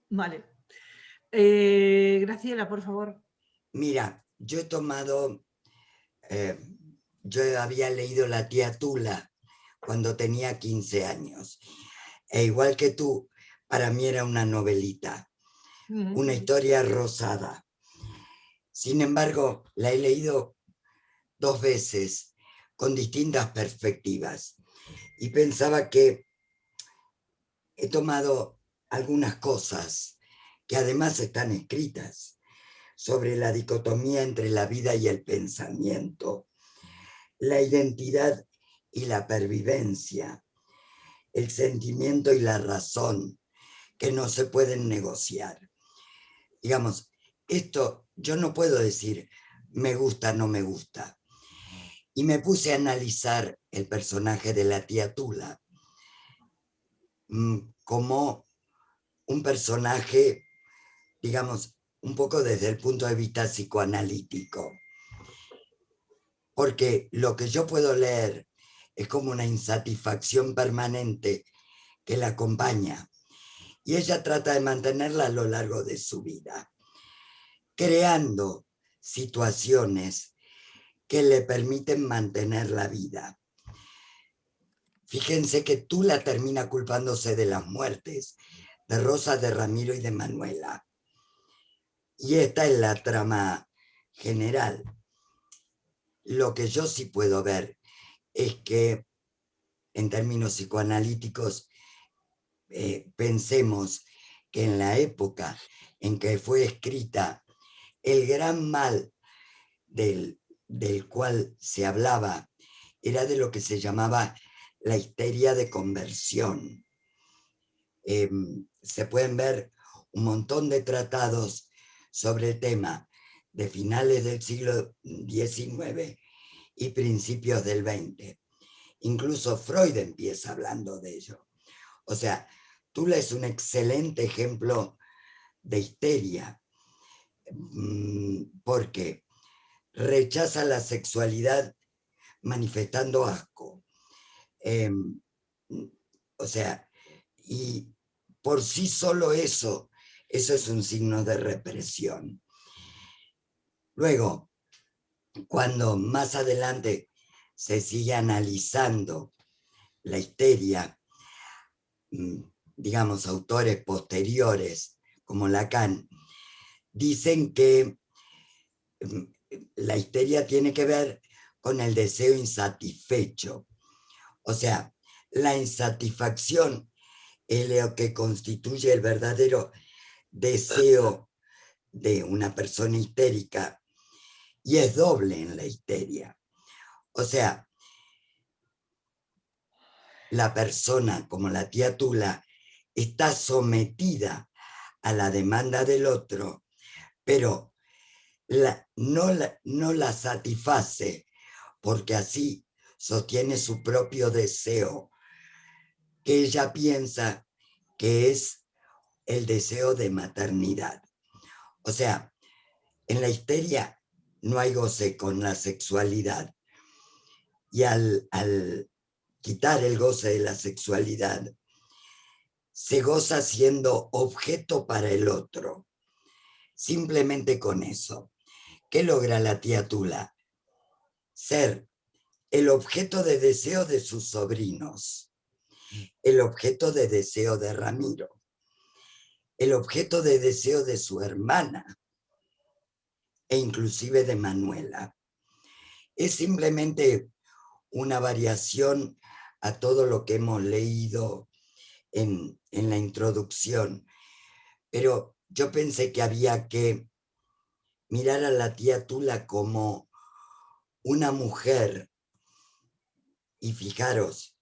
Vale. Graciela, por favor. Mira, yo he tomado, yo había leído La tía Tula cuando tenía 15 años, e igual que tú, para mí era una novelita. Una historia rosada. Sin embargo, la he leído 2 veces con distintas perspectivas y pensaba que he tomado algunas cosas que además están escritas sobre la dicotomía entre la vida y el pensamiento, la identidad y la pervivencia, el sentimiento y la razón, que no se pueden negociar. Digamos, esto yo no puedo decir me gusta, no me gusta. Y me puse a analizar el personaje de la tía Tula como un personaje, digamos, un poco desde el punto de vista psicoanalítico. Porque lo que yo puedo leer es como una insatisfacción permanente que la acompaña. y ella trata de mantenerla a lo largo de su vida, creando situaciones que le permiten mantener la vida. Fíjense que Tula termina culpándose de las muertes de Rosa, de Ramiro y de Manuela. Y esta es la trama general. Lo que yo sí puedo ver es que, en términos psicoanalíticos, pensemos que en la época en que fue escrita, el gran mal del cual se hablaba era de lo que se llamaba la histeria de conversión. Se pueden ver un montón de tratados sobre el tema de finales del siglo XIX y principios del XX. Incluso Freud empieza hablando de ello. O sea, Tula es un excelente ejemplo de histeria, porque rechaza la sexualidad manifestando asco. O sea, y por sí solo eso es un signo de represión. Luego, cuando más adelante se sigue analizando la histeria, digamos, autores posteriores como Lacan, dicen que la histeria tiene que ver con el deseo insatisfecho. O sea, la insatisfacción es lo que constituye el verdadero deseo de una persona histérica, y es doble en la histeria. O sea, la persona, como la tía Tula, está sometida a la demanda del otro, pero no la satisface, porque así sostiene su propio deseo, que ella piensa que es el deseo de maternidad. O sea, en la histeria no hay goce con la sexualidad, y al quitar el goce de la sexualidad, se goza siendo objeto para el otro. Simplemente con eso. ¿Qué logra la tía Tula? Ser el objeto de deseo de sus sobrinos, el objeto de deseo de Ramiro, el objeto de deseo de su hermana e inclusive de Manuela. Es simplemente una variación a todo lo que hemos leído en la introducción, pero yo pensé que había que mirar a la tía Tula como una mujer, y fijaros,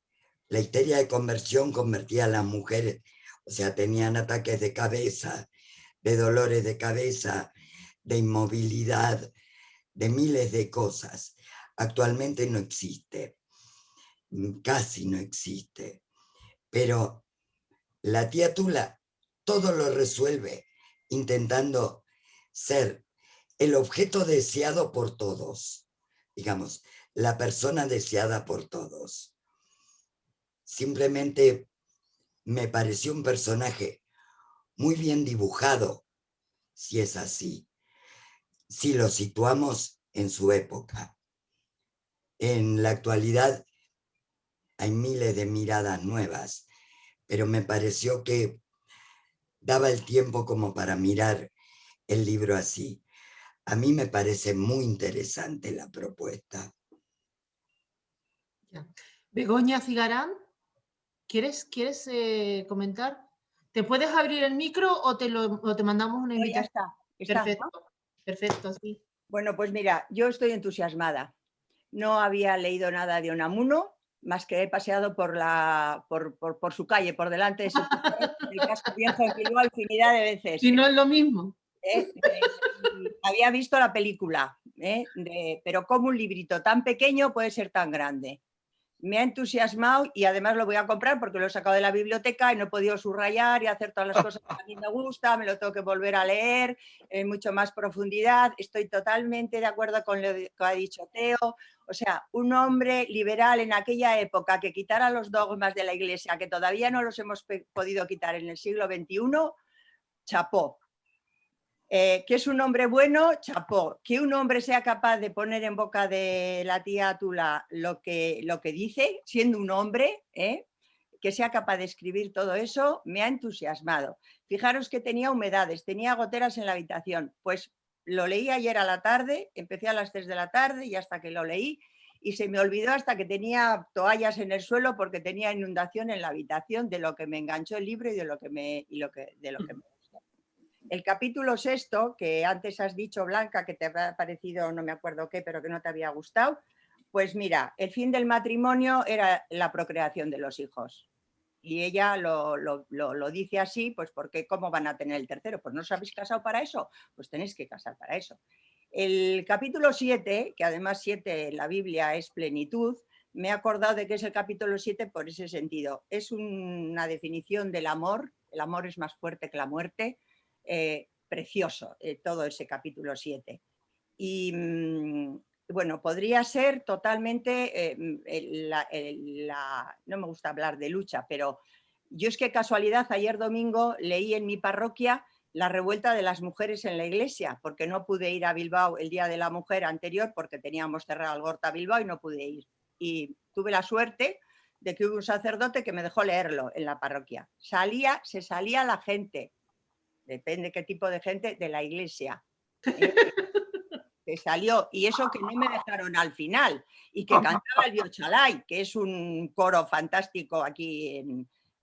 la histeria de conversión convertía a las mujeres, o sea, tenían ataques de cabeza, de dolores de cabeza, de inmovilidad, de miles de cosas. Actualmente no existe, casi no existe, pero la tía Tula todo lo resuelve intentando ser el objeto deseado por todos, digamos, la persona deseada por todos. Simplemente me pareció un personaje muy bien dibujado, si es así, si lo situamos en su época. En la actualidad hay miles de miradas nuevas, pero me pareció que daba el tiempo como para mirar el libro así. A mí me parece muy interesante la propuesta. Begoña Cigarán, ¿quieres comentar? ¿Te puedes abrir el micro o te mandamos una invitación? Ya está, perfecto, ¿no? Perfecto, sí. Bueno, pues mira, yo estoy entusiasmada. No había leído nada de Unamuno, más que he paseado por su calle, por delante de su el casco viejo en Bilbao infinidad de veces. Si no es lo mismo. Había visto la película, pero ¿cómo un librito tan pequeño puede ser tan grande? me ha entusiasmado y además lo voy a comprar porque lo he sacado de la biblioteca y no he podido subrayar y hacer todas las cosas que a mí me gusta, me lo tengo que volver a leer en mucho más profundidad. Estoy totalmente de acuerdo con lo que ha dicho Teo. O sea, un hombre liberal en aquella época que quitara los dogmas de la Iglesia, que todavía no los hemos podido quitar en el siglo XXI, chapó. Que es un hombre bueno, chapó. Que un hombre sea capaz de poner en boca de la tía Tula lo que dice, siendo un hombre, que sea capaz de escribir todo eso, me ha entusiasmado. Fijaros que tenía humedades, tenía goteras en la habitación. Pues lo leí ayer a la tarde, empecé a las 3 de la tarde y hasta que lo leí, y se me olvidó hasta que tenía toallas en el suelo porque tenía inundación en la habitación, de lo que me enganchó el libro y de lo que me gustó. El capítulo 6, que antes has dicho, Blanca, que te ha parecido, no me acuerdo qué, pero que no te había gustado, pues mira, el fin del matrimonio era la procreación de los hijos. Y ella lo dice así, pues porque ¿cómo van a tener el tercero? Pues no os habéis casado para eso, pues tenéis que casar para eso. El capítulo 7, que además 7 en la Biblia es plenitud, me he acordado de que es el capítulo 7 por ese sentido. Es una definición del amor, el amor es más fuerte que la muerte, precioso todo ese capítulo 7. Y bueno, podría ser totalmente, no me gusta hablar de lucha, pero yo es que casualidad ayer domingo leí en mi parroquia la revuelta de las mujeres en la iglesia, porque no pude ir a Bilbao el Día de la Mujer anterior porque teníamos cerrado Algorta Bilbao y no pude ir. Y tuve la suerte de que hubo un sacerdote que me dejó leerlo en la parroquia. Se salía la gente, depende qué tipo de gente, de la iglesia. Se salió, y eso que no me dejaron al final, y que cantaba el Biochalay, que es un coro fantástico aquí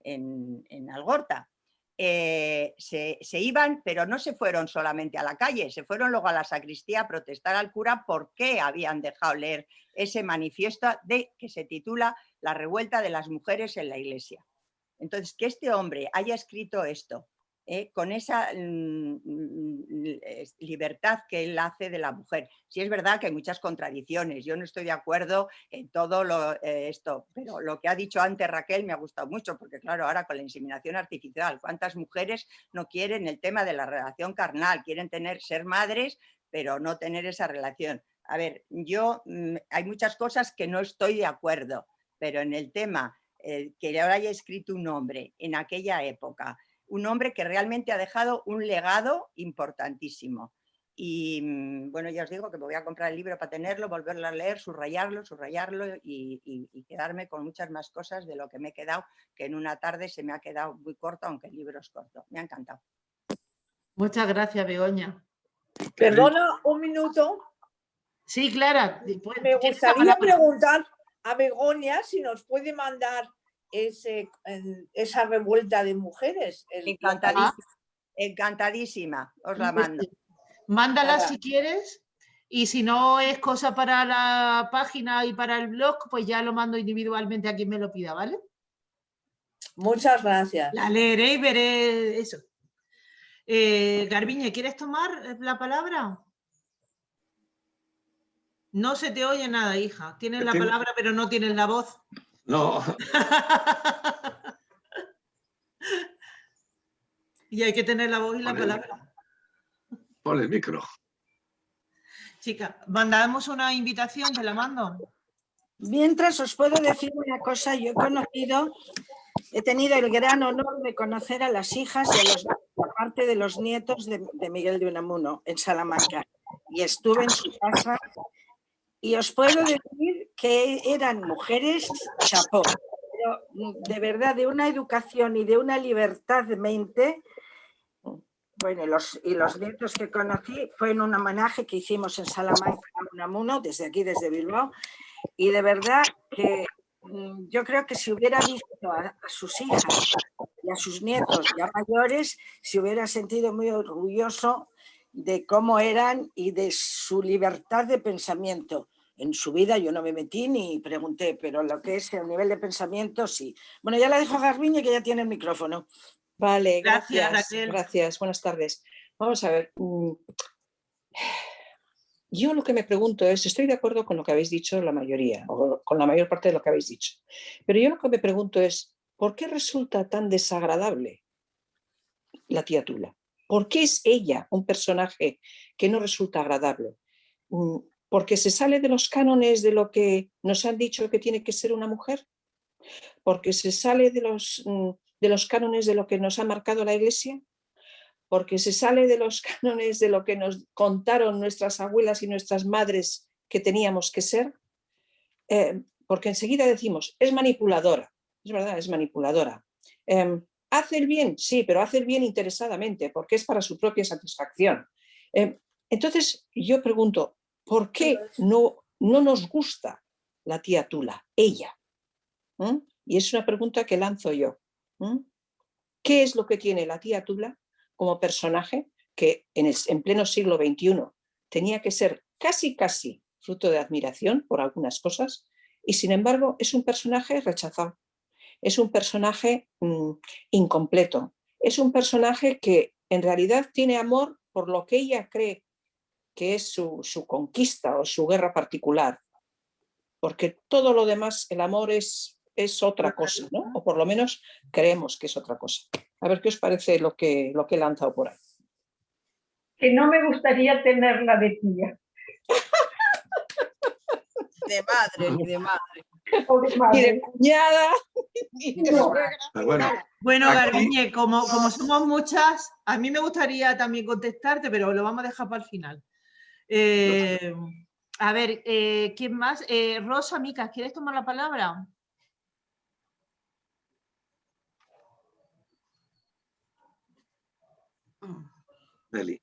en Algorta. Se iban, pero no se fueron solamente a la calle, se fueron luego a la sacristía a protestar al cura por qué habían dejado leer ese manifiesto que se titula La revuelta de las mujeres en la iglesia. Entonces, que este hombre haya escrito esto, con esa libertad que él hace de la mujer. Sí es verdad que hay muchas contradicciones, yo no estoy de acuerdo en todo esto, pero lo que ha dicho antes Raquel me ha gustado mucho, porque claro, ahora con la inseminación artificial, ¿cuántas mujeres no quieren el tema de la relación carnal? Quieren ser madres, pero no tener esa relación. A ver, hay muchas cosas que no estoy de acuerdo, pero en el tema que ahora haya escrito un hombre en aquella época, un hombre que realmente ha dejado un legado importantísimo. Y bueno, ya os digo que me voy a comprar el libro para tenerlo, volverlo a leer, subrayarlo y quedarme con muchas más cosas de lo que me he quedado, que en una tarde se me ha quedado muy corto, aunque el libro es corto. Me ha encantado. Muchas gracias, Begoña. Perdona un minuto. Sí, Clara. Me gustaría preguntar a Begoña si nos puede mandar esa revuelta de mujeres. Encantadísima, os la mando. Mándala si quieres, y si no es cosa para la página y para el blog, pues ya lo mando individualmente a quien me lo pida, ¿vale? Muchas gracias. La leeré y veré eso. Garbiñe, ¿quieres tomar la palabra? No se te oye nada, hija. Tienes la palabra, pero no tienes la voz. No. Y hay que tener la voz y la palabra. Pon el micro. Chica, mandamos una invitación, te la mando. Mientras os puedo decir una cosa, yo he tenido el gran honor de conocer a las hijas y a parte de los nietos de Miguel de Unamuno en Salamanca. Y estuve en su casa y os puedo decir que eran mujeres chapó. Pero de verdad, de una educación y de una libertad de mente. Bueno, y los nietos que conocí fue en un homenaje que hicimos en Salamanca a Unamuno, desde aquí, desde Bilbao, y de verdad que yo creo que si hubiera visto a sus hijas y a sus nietos ya mayores, se hubiera sentido muy orgulloso de cómo eran y de su libertad de pensamiento. En su vida yo no me metí ni pregunté, pero lo que es el nivel de pensamiento, sí. Bueno, ya la dejo a Garbiñe, que ya tiene el micrófono. Vale, Gracias, gracias. Raquel. Gracias, buenas tardes. Vamos a ver. yo lo que me pregunto es, estoy de acuerdo con lo que habéis dicho la mayoría, o con la mayor parte de lo que habéis dicho, pero yo lo que me pregunto es, ¿por qué resulta tan desagradable la tía Tula? ¿Por qué es ella un personaje que no resulta agradable? ¿Porque se sale de los cánones de lo que nos han dicho que tiene que ser una mujer? ¿Porque se sale de los cánones de lo que nos ha marcado la Iglesia? ¿Porque se sale de los cánones de lo que nos contaron nuestras abuelas y nuestras madres que teníamos que ser? Porque enseguida decimos, es manipuladora. Es verdad, es manipuladora. ¿Hace el bien? Sí, pero hace el bien interesadamente, porque es para su propia satisfacción. Entonces, yo pregunto, ¿por qué no nos gusta la tía Tula, ella? Y es una pregunta que lanzo yo. ¿Qué es lo que tiene la tía Tula como personaje que en pleno siglo XXI tenía que ser casi fruto de admiración por algunas cosas y sin embargo es un personaje rechazado? Es un personaje incompleto. Es un personaje que en realidad tiene amor por lo que ella cree que es su conquista o su guerra particular. Porque todo lo demás, el amor es otra cosa, ¿no? O por lo menos creemos que es otra cosa. A ver qué os parece lo que he lanzado por ahí. Que no me gustaría tenerla de tía. De madre, ni de madre. Ni de cuñada, ni de suegra. Bueno, aquí... Garbiñe, como somos muchas, a mí me gustaría también contestarte, pero lo vamos a dejar para el final. A ver, ¿quién más? Rosa, Mica, ¿quieres tomar la palabra? Nelly.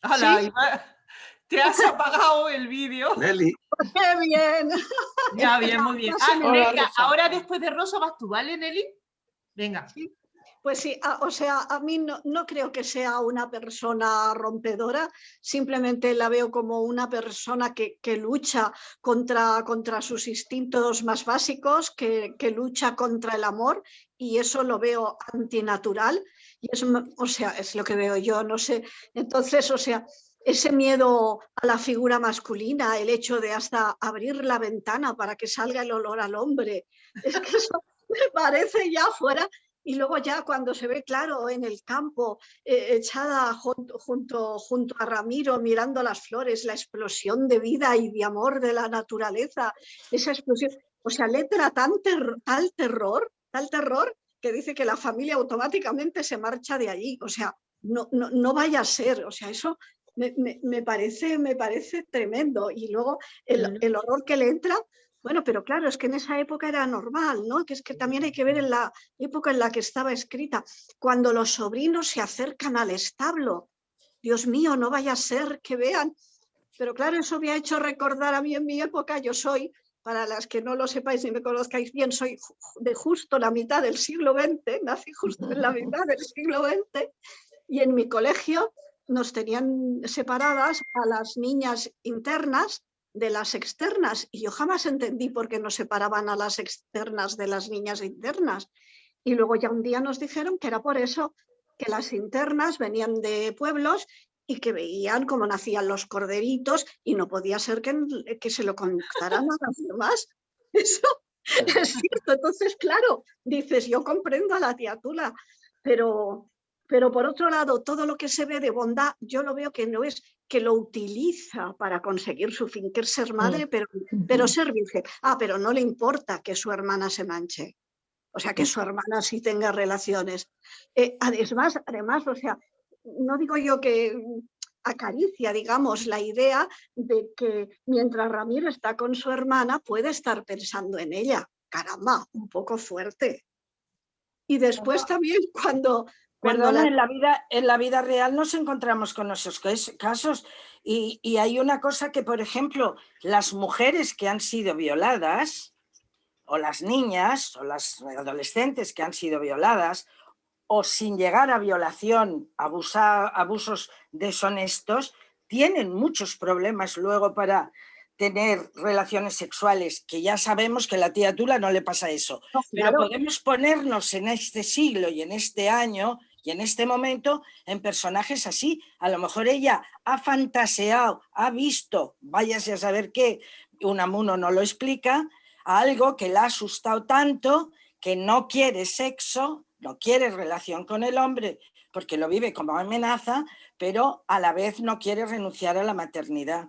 Hola, ¿Sí? te has apagado el vídeo. Nelly. ¡Qué bien! Ya, bien, muy bien. Venga, ahora después de Rosa vas tú, ¿vale, Nelly? Venga. Sí. Pues sí, o sea, a mí no creo que sea una persona rompedora, simplemente la veo como una persona que lucha contra sus instintos más básicos, que lucha contra el amor, y eso lo veo antinatural, y eso, o sea, es lo que veo yo, no sé. Entonces, o sea, ese miedo a la figura masculina, el hecho de hasta abrir la ventana para que salga el olor al hombre, es que eso me parece ya fuera. Y luego ya cuando se ve claro en el campo, echada junto a Ramiro, mirando las flores, la explosión de vida y de amor de la naturaleza, esa explosión, o sea, letra tal terror, que dice que la familia automáticamente se marcha de allí. O sea, no vaya a ser, o sea, eso me parece tremendo. Y luego el horror que le entra. Bueno, pero claro, es que en esa época era normal, ¿no? Que es que también hay que ver en la época en la que estaba escrita, cuando los sobrinos se acercan al establo. Dios mío, no vaya a ser que vean. Pero claro, eso me ha hecho recordar a mí en mi época. Yo soy, para las que no lo sepáis ni me conozcáis bien, soy de justo la mitad del siglo XX, nací justo en la mitad del siglo XX, y en mi colegio nos tenían separadas a las niñas internas de las externas, y yo jamás entendí por qué no separaban a las externas de las niñas internas. Y luego ya un día nos dijeron que era por eso, que las internas venían de pueblos y que veían cómo nacían los corderitos y no podía ser que se lo contaran a las demás. Eso es cierto. Entonces, claro, dices, yo comprendo a la tía Tula, pero por otro lado, todo lo que se ve de bondad, yo lo veo que no es que lo utiliza para conseguir su fin, que es ser madre, pero ser virgen. Pero no le importa que su hermana se manche. O sea, que su hermana sí tenga relaciones. Además, o sea, no digo yo que acaricia, digamos, la idea de que mientras Ramiro está con su hermana puede estar pensando en ella. Caramba, un poco fuerte. Y después también cuando Perdona, en la vida real nos encontramos con esos casos y hay una cosa que, por ejemplo, las mujeres que han sido violadas, o las niñas, o las adolescentes que han sido violadas, o sin llegar a violación, abusos deshonestos, tienen muchos problemas luego para tener relaciones sexuales, que ya sabemos que a la tía Tula no le pasa eso. No, pero claro. podemos ponernos en este siglo y en este año Y en este momento, en personajes así, a lo mejor ella ha fantaseado, ha visto, váyase a saber qué, Unamuno no lo explica, algo que la ha asustado tanto que no quiere sexo, no quiere relación con el hombre, porque lo vive como amenaza, pero a la vez no quiere renunciar a la maternidad.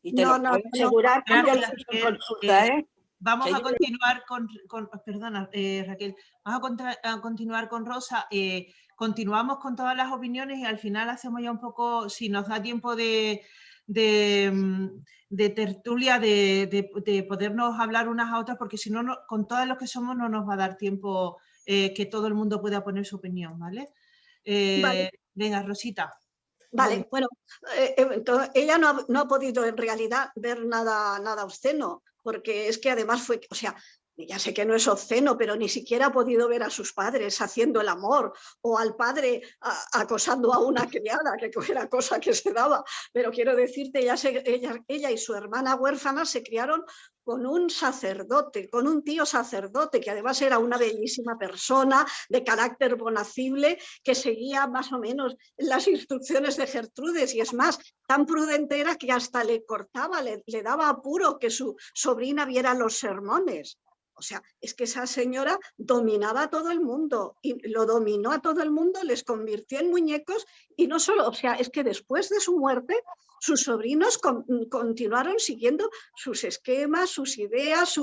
Y te lo puedo asegurar que yo lo he visto en consulta, ¿eh? Vamos a continuar perdona, Raquel, vamos a continuar con Rosa. Continuamos con todas las opiniones y al final hacemos ya un poco, si nos da tiempo de tertulia, de podernos hablar unas a otras, porque si no, con todas los que somos no nos va a dar tiempo que todo el mundo pueda poner su opinión, ¿vale? Vale. Venga, Rosita. Vale, bueno, ella no ha podido en realidad ver nada obsceno, porque es que además fue, o sea, ya sé que no es obsceno, pero ni siquiera ha podido ver a sus padres haciendo el amor o al padre acosando a una criada, que era cosa que se daba. Pero quiero decirte, ella y su hermana huérfana se criaron con un sacerdote, con un tío sacerdote, que además era una bellísima persona, de carácter bonacible, que seguía más o menos las instrucciones de Gertrudes, y es más, tan prudente era que hasta le cortaba, le daba apuro que su sobrina viera los sermones. O sea, es que esa señora dominaba a todo el mundo y lo dominó a todo el mundo, les convirtió en muñecos y no solo, o sea, es que después de su muerte, sus sobrinos continuaron siguiendo sus esquemas, sus ideas,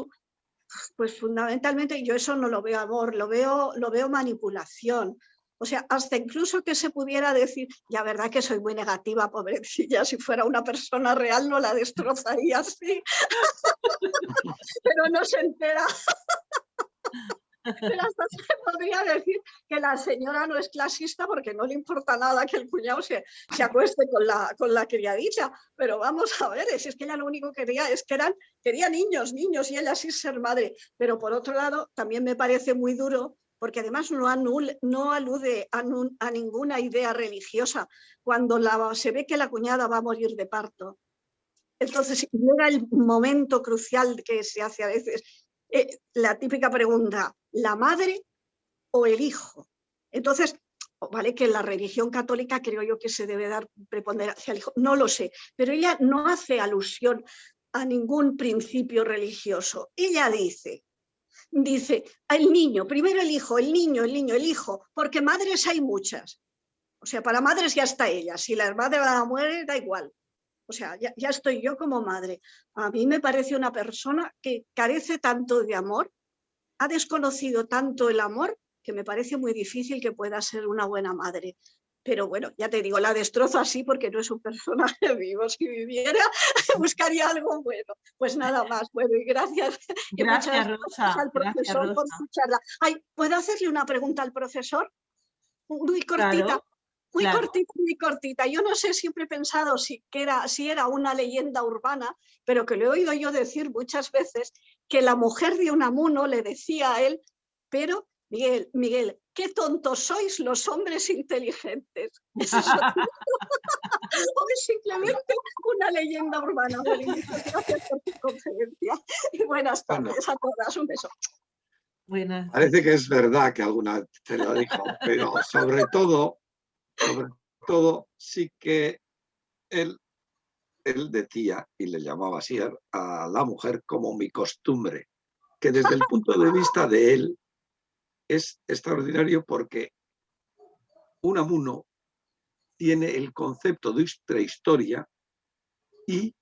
pues fundamentalmente yo eso no lo veo amor, lo veo manipulación. O sea, hasta incluso que se pudiera decir, ya verdad que soy muy negativa, pobrecilla, si fuera una persona real no la destrozaría así, pero no se entera. Pero hasta se podría decir que la señora no es clasista porque no le importa nada que el cuñado se acueste con la criadita. Pero vamos a ver, es que ella lo único que quería es que quería niños, y ella sí ser madre. Pero por otro lado, también me parece muy duro porque además no alude a ninguna idea religiosa cuando se ve que la cuñada va a morir de parto. Entonces llega el momento crucial que se hace a veces, la típica pregunta, ¿la madre o el hijo? Entonces, vale que en la religión católica creo yo que se debe dar preponderancia al hijo, no lo sé, pero ella no hace alusión a ningún principio religioso. Ella dice, el niño, primero el hijo, el hijo, porque madres hay muchas. O sea, para madres ya está ella, si la madre muere, da igual. O sea, ya estoy yo como madre. A mí me parece una persona que carece tanto de amor, ha desconocido tanto el amor, que me parece muy difícil que pueda ser una buena madre. Pero bueno, ya te digo, la destrozo así porque no es un personaje vivo. Si viviera, buscaría algo bueno. Pues nada más. Bueno, y gracias. Gracias, Rosa. Al profesor por su charla. Ay, ¿puedo hacerle una pregunta al profesor? Muy cortita. Claro. Muy cortita. Yo no sé, siempre he pensado si era una leyenda urbana, pero que le he oído yo decir muchas veces que la mujer de Unamuno le decía a él, pero Miguel, qué tontos sois los hombres inteligentes. ¿Es eso? O es simplemente una leyenda urbana. Gracias por tu conferencia y buenas tardes a todas. Un beso. Buenas. Parece que es verdad que alguna te lo dijo, pero sobre todo sí que él decía, y le llamaba así a la mujer como mi costumbre, que desde el punto de vista de él es extraordinario porque Unamuno tiene el concepto de prehistoria y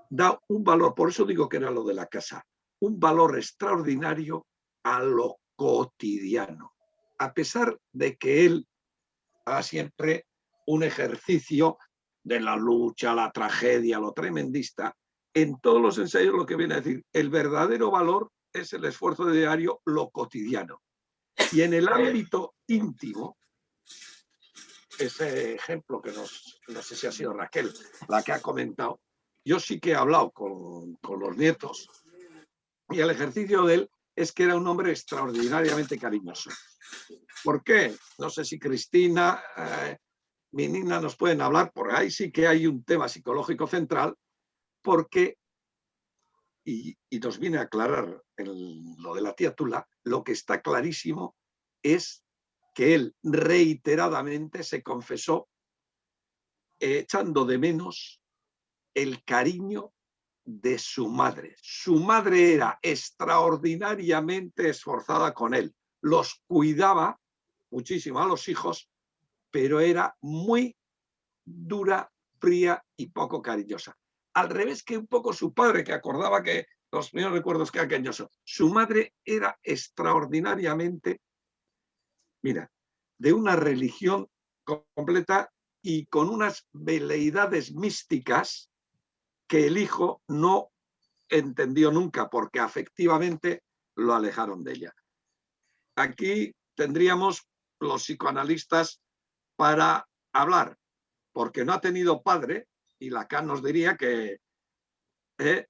da un valor, por eso digo que era lo de la casa, un valor extraordinario a lo cotidiano, a pesar de que él haga siempre un ejercicio de la lucha, la tragedia, lo tremendista. En todos los ensayos lo que viene a decir, el verdadero valor es el esfuerzo diario, lo cotidiano. Y en el ámbito íntimo, ese ejemplo que no sé si ha sido Raquel la que ha comentado, yo sí que he hablado con los nietos y el ejercicio de él es que era un hombre extraordinariamente cariñoso. ¿Por qué? No sé si Cristina, mi Nina nos pueden hablar, por ahí sí que hay un tema psicológico central, porque, y nos viene a aclarar lo de la tía Tula, lo que está clarísimo es que él reiteradamente se confesó echando de menos el cariño de su madre. Su madre era extraordinariamente esforzada con él, los cuidaba muchísimo a los hijos, pero era muy dura, fría y poco cariñosa. Al revés que un poco su padre, que acordaba que los primeros recuerdos que cariñoso. Su madre era extraordinariamente, mira, de una religión completa y con unas veleidades místicas que el hijo no entendió nunca, porque afectivamente lo alejaron de ella. Aquí tendríamos los psicoanalistas para hablar, porque no ha tenido padre, y Lacan nos diría que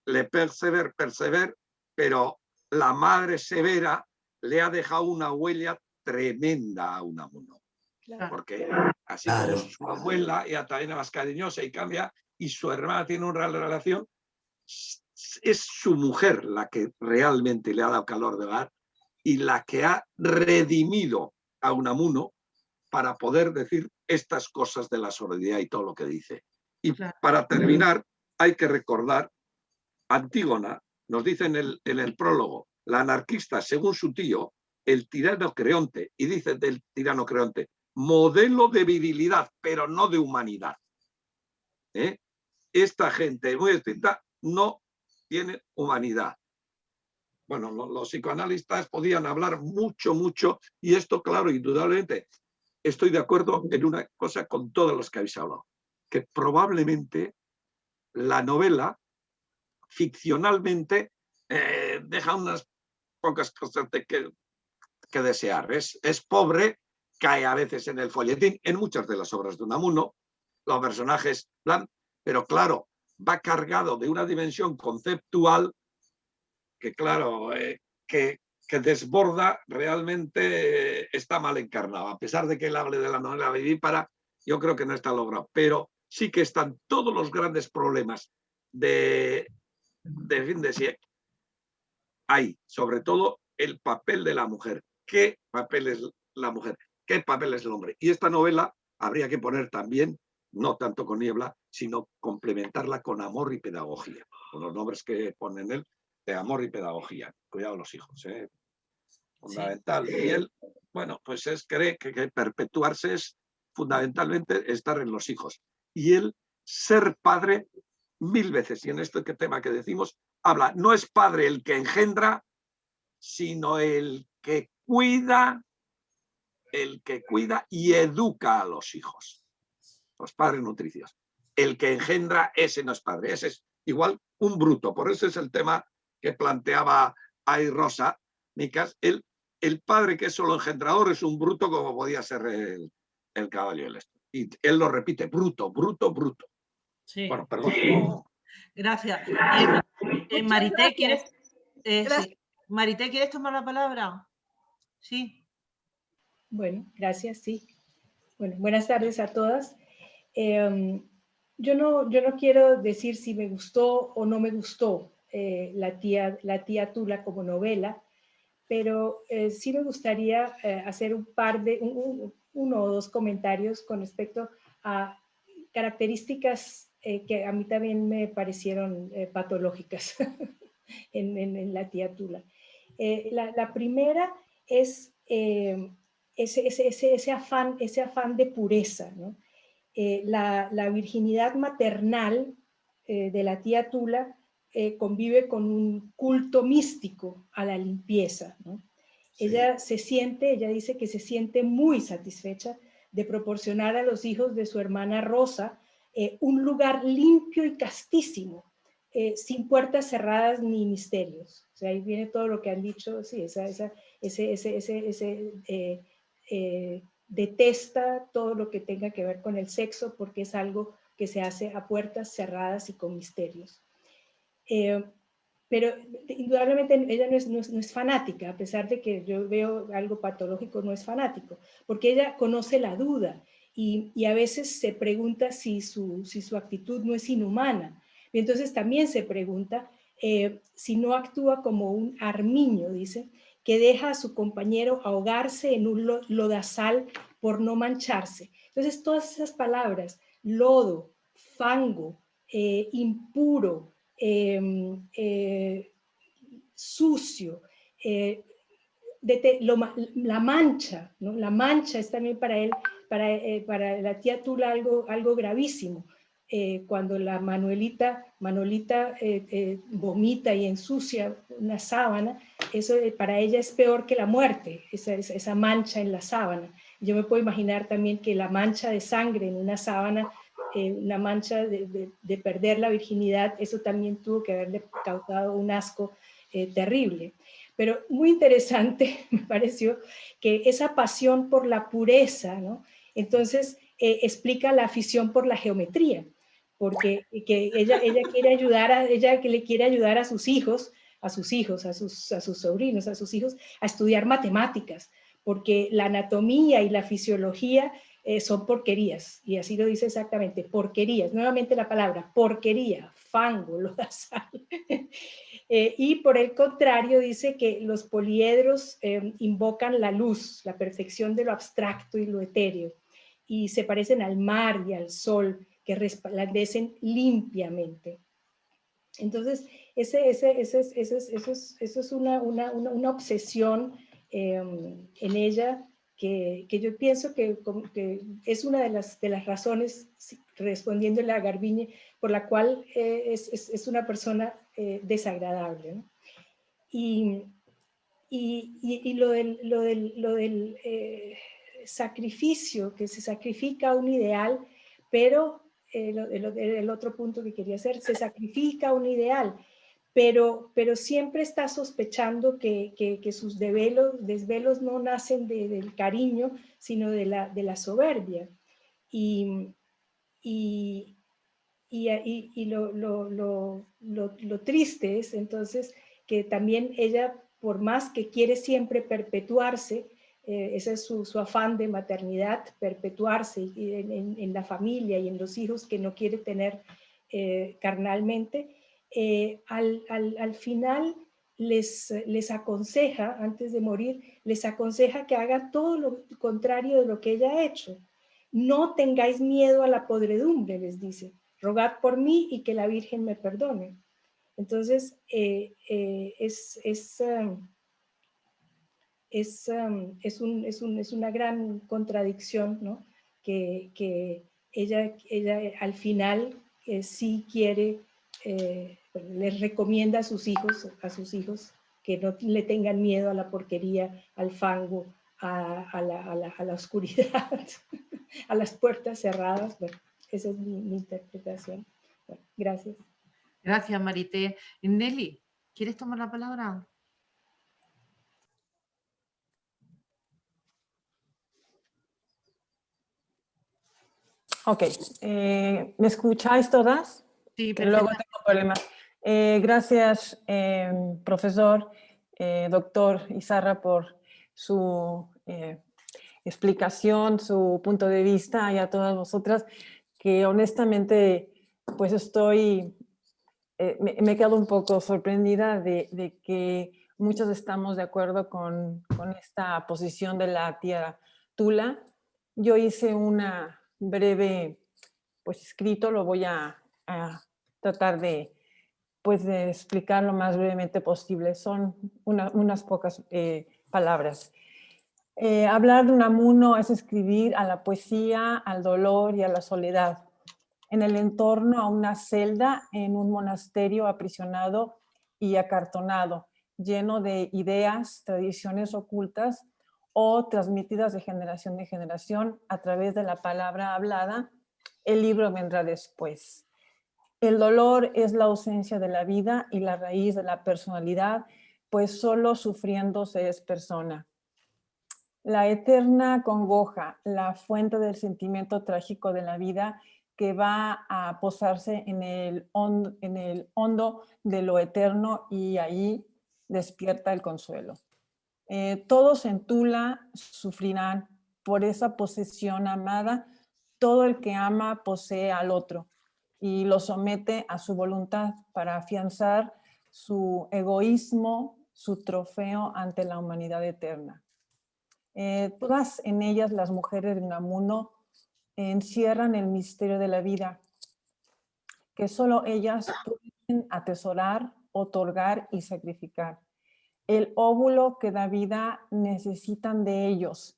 le persever, pero la madre severa le ha dejado una huella tremenda a Unamuno. Claro. Porque así como su abuela, ella también es más cariñosa y cambia, y su hermana tiene una relación, es su mujer la que realmente le ha dado calor de hogar y la que ha redimido a Unamuno para poder decir estas cosas de la sororidad y todo lo que dice. Y para terminar, hay que recordar, Antígona nos dice en el prólogo, la anarquista, según su tío, el tirano Creonte, y dice del tirano Creonte, modelo de virilidad, pero no de humanidad. Esta gente muy distinta no tiene humanidad. Bueno, los psicoanalistas podían hablar mucho, y esto, claro, indudablemente, estoy de acuerdo en una cosa con todos los que habéis hablado, que probablemente la novela, ficcionalmente, deja unas pocas cosas que desear. Es pobre, cae a veces en el folletín, en muchas de las obras de Unamuno, los personajes, pero claro, va cargado de una dimensión conceptual que, claro, que desborda, realmente está mal encarnado. A pesar de que él hable de la novela vivípara, yo creo que no está logrado. Pero sí que están todos los grandes problemas de fin de siglo. Hay, sobre todo, el papel de la mujer. ¿Qué papel es la mujer? ¿Qué papel es el hombre? Y esta novela habría que poner también, no tanto con Niebla, sino complementarla con amor y pedagogía. Con los nombres que pone en él, de amor y pedagogía. Cuidado los hijos, fundamental. Sí. Y él, bueno, pues cree que perpetuarse es fundamentalmente estar en los hijos. Y él ser padre 1000 veces, y en este tema que decimos, habla, no es padre el que engendra, sino el que cuida y educa a los hijos. Los padres nutricios. El que engendra, ese no es padre, ese es igual un bruto. Por eso es el tema que planteaba ahí Rosa Micas. El padre que es solo engendrador es un bruto, como podía ser el caballo del esto. Y él lo repite, bruto. Sí. Bueno, perdón. Gracias. Marité, ¿quieres? Sí. Marité, ¿quieres tomar la palabra? Sí. Bueno, gracias, sí. Bueno, buenas tardes a todas. Yo no quiero decir si me gustó o no me gustó la tía Tula como novela, pero sí me gustaría hacer uno o dos comentarios con respecto a características que a mí también me parecieron patológicas en la tía Tula. La primera es ese afán de pureza, ¿no? La virginidad maternal de la tía Tula convive con un culto místico a la limpieza, ¿no? Sí. Ella dice que se siente muy satisfecha de proporcionar a los hijos de su hermana Rosa un lugar limpio y castísimo, sin puertas cerradas ni misterios. O sea, ahí viene todo lo que han dicho, sí, detesta todo lo que tenga que ver con el sexo porque es algo que se hace a puertas cerradas y con misterios. Pero indudablemente ella no es fanática, a pesar de que yo veo algo patológico, no es fanático, porque ella conoce la duda y a veces se pregunta si su actitud no es inhumana. Y entonces también se pregunta si no actúa como un armiño, dice, que deja a su compañero ahogarse en un lodazal por no mancharse. Entonces, todas esas palabras, lodo, fango, impuro, sucio, la mancha, ¿no? La mancha es también para él, para la tía Tula algo gravísimo. Cuando la Manolita vomita y ensucia una sábana, eso para ella es peor que la muerte, esa mancha en la sábana. Yo me puedo imaginar también que la mancha de sangre en una sábana, una mancha de perder la virginidad, eso también tuvo que haberle causado un asco terrible. Pero muy interesante me pareció que esa pasión por la pureza, ¿no? Entonces explica la afición por la geometría, porque que ella quiere ayudar ella que le quiere ayudar a sus hijos, a sus sobrinos, a sus hijos, a estudiar matemáticas, porque la anatomía y la fisiología son porquerías, y así lo dice exactamente, porquerías, nuevamente la palabra, porquería, fango, lodazal. Y por el contrario dice que los poliedros invocan la luz, la perfección de lo abstracto y lo etéreo, y se parecen al mar y al sol, que resplandecen limpiamente. Entonces, eso es una obsesión en ella que yo pienso que es una de las razones, respondiéndole a Garbiñe, por la cual es una persona desagradable, ¿no? Y lo del sacrificio, que se sacrifica un ideal, pero el otro punto que quería hacer, se sacrifica un ideal, pero siempre está sospechando que sus desvelos no nacen del cariño, sino de la soberbia. Y lo triste es entonces que también ella, por más que quiere siempre perpetuarse, ese es su afán de maternidad, perpetuarse en la familia y en los hijos que no quiere tener carnalmente, al final les aconseja, antes de morir, les aconseja que hagan todo lo contrario de lo que ella ha hecho. No tengáis miedo a la podredumbre, les dice. Rogad por mí y que la Virgen me perdone. Entonces, es una gran contradicción, ¿no? Que ella al final sí quiere, les recomienda a sus hijos que no le tengan miedo a la porquería, al fango, a la oscuridad, a las puertas cerradas. Bueno, esa es mi interpretación. Bueno, gracias. Gracias, Marité. Nelly, ¿quieres tomar la palabra? Ok, ¿me escucháis todas? Sí, que luego tengo problemas. Gracias, profesor, doctor Izarra, por su explicación, su punto de vista, y a todas vosotras, que honestamente pues estoy, me quedo un poco sorprendida de que muchos estamos de acuerdo con esta posición de la tía Tula. Yo hice una breve pues escrito, lo voy a tratar de explicar lo más brevemente posible. Son unas pocas palabras. Hablar de Unamuno es escribir a la poesía, al dolor y a la soledad, en el entorno a una celda en un monasterio aprisionado y acartonado, lleno de ideas, tradiciones ocultas o transmitidas de generación en generación a través de la palabra hablada. El libro vendrá después. El dolor es la ausencia de la vida y la raíz de la personalidad, pues solo sufriendo se es persona. La eterna congoja, la fuente del sentimiento trágico de la vida que va a posarse en el hondo de lo eterno, y ahí despierta el consuelo. Todos en Tula sufrirán por esa posesión amada. Todo el que ama posee al otro y lo somete a su voluntad para afianzar su egoísmo, su trofeo ante la humanidad eterna. Todas en ellas las mujeres de Unamuno encierran el misterio de la vida, que solo ellas pueden atesorar, otorgar y sacrificar. El óvulo que da vida necesitan de ellos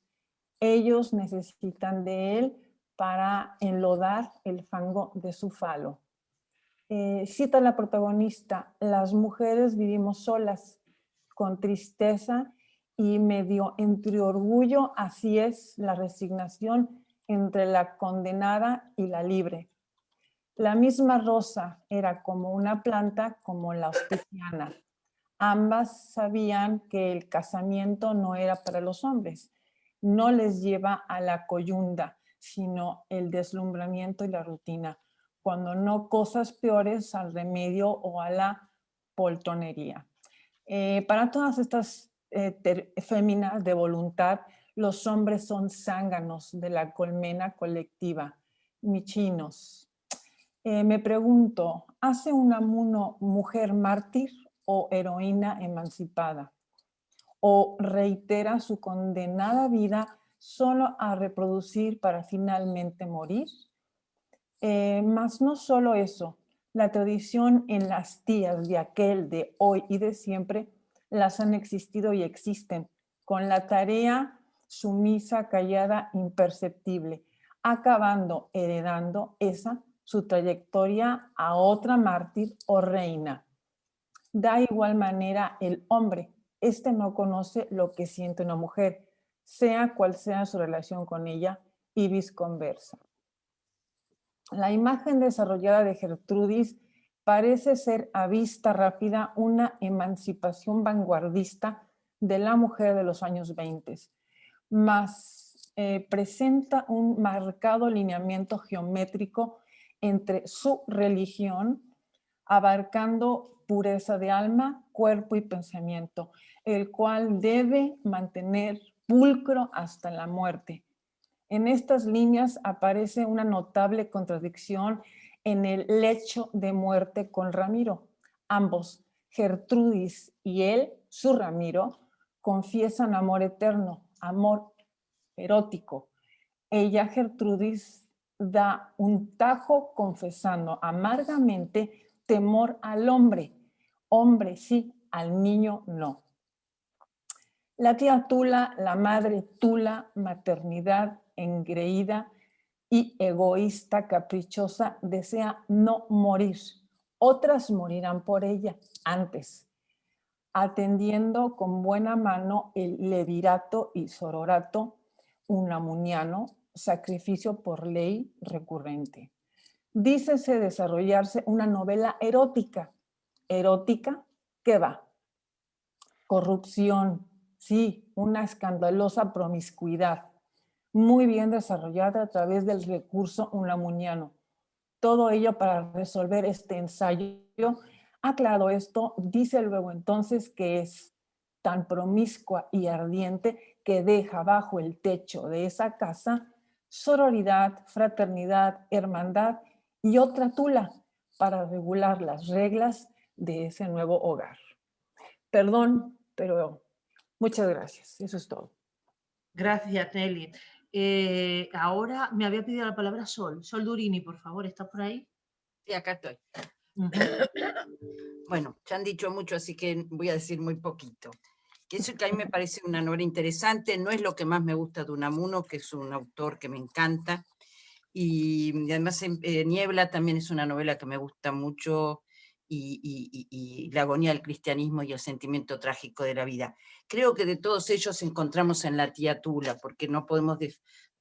necesitan de él para enlodar el fango de su falo. Cita la protagonista: las mujeres vivimos solas, con tristeza y medio entre orgullo, así es la resignación entre la condenada y la libre. La misma Rosa era como una planta como la hospiciana. Ambas sabían que el casamiento no era para los hombres, no les lleva a la coyunda, sino el deslumbramiento y la rutina, cuando no cosas peores al remedio o a la poltronería. Para todas estas féminas de voluntad, los hombres son zánganos de la colmena colectiva, michinos. Me pregunto, ¿hace Unamuno mujer mártir o heroína emancipada? ¿O reitera su condenada vida solo a reproducir para finalmente morir? Mas no solo eso, la tradición en las tías de aquel, de hoy y de siempre, las han existido y existen, con la tarea sumisa, callada, imperceptible, acabando, heredando esa su trayectoria a otra mártir o reina. Da igual manera el hombre, no conoce lo que siente una mujer, sea cual sea su relación con ella, y viceversa. La imagen desarrollada de Gertrudis parece ser a vista rápida una emancipación vanguardista de la mujer de los años 20, mas presenta un marcado lineamiento geométrico entre su religión, abarcando pureza de alma, cuerpo y pensamiento, el cual debe mantener pulcro hasta la muerte. En estas líneas aparece una notable contradicción en el lecho de muerte con Ramiro. Ambos, Gertrudis y él, su Ramiro, confiesan amor eterno, amor erótico. Ella, Gertrudis, da un tajo confesando amargamente temor al hombre. Hombre sí, al niño no. La tía Tula, la madre Tula, maternidad engreída y egoísta, caprichosa, desea no morir. Otras morirán por ella antes, atendiendo con buena mano el levirato y sororato unamuniano, sacrificio por ley recurrente. Dícese desarrollarse una novela erótica. ¿Erótica? ¿Qué va? Corrupción, sí, una escandalosa promiscuidad, muy bien desarrollada a través del recurso unamuniano. Todo ello para resolver este ensayo. Aclarado esto, dice luego entonces que es tan promiscua y ardiente que deja bajo el techo de esa casa sororidad, fraternidad, hermandad y otra tula para regular las reglas de ese nuevo hogar. Perdón, pero muchas gracias. Eso es todo. Gracias, Nelly. Ahora me había pedido la palabra Sol. Sol Durini, por favor, ¿estás por ahí? Sí, acá estoy. Bueno, ya han dicho mucho, así que voy a decir muy poquito. Que eso que a mí me parece una novela interesante, no es lo que más me gusta de Unamuno, que es un autor que me encanta, y además Niebla también es una novela que me gusta mucho, y la agonía del cristianismo y el sentimiento trágico de la vida. Creo que de todos ellos encontramos en la tía Tula, porque no podemos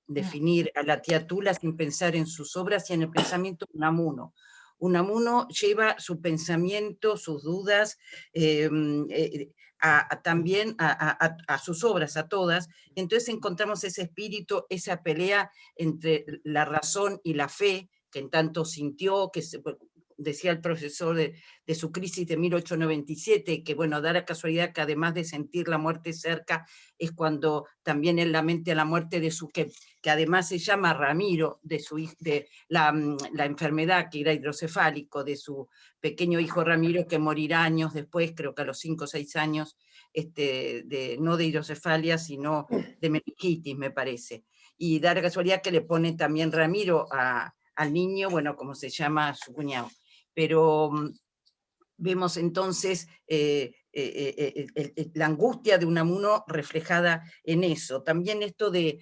definir a la tía Tula sin pensar en sus obras y en el pensamiento de Unamuno. Unamuno lleva su pensamiento, sus dudas, también a sus obras, a todas. Entonces encontramos ese espíritu, esa pelea entre la razón y la fe, que en tanto sintió, que decía el profesor de su crisis de 1897, que bueno, da la casualidad que además de sentir la muerte cerca, es cuando también él lamenta la muerte de su, que además se llama Ramiro, de la enfermedad que era hidrocefálico, de su pequeño hijo Ramiro, que morirá años después, creo que a los 5 o 6 años, no de hidrocefalia, sino de meningitis, me parece. Y da la casualidad que le pone también Ramiro al niño, bueno, como se llama su cuñado. Pero vemos entonces la angustia de Unamuno reflejada en eso. También esto del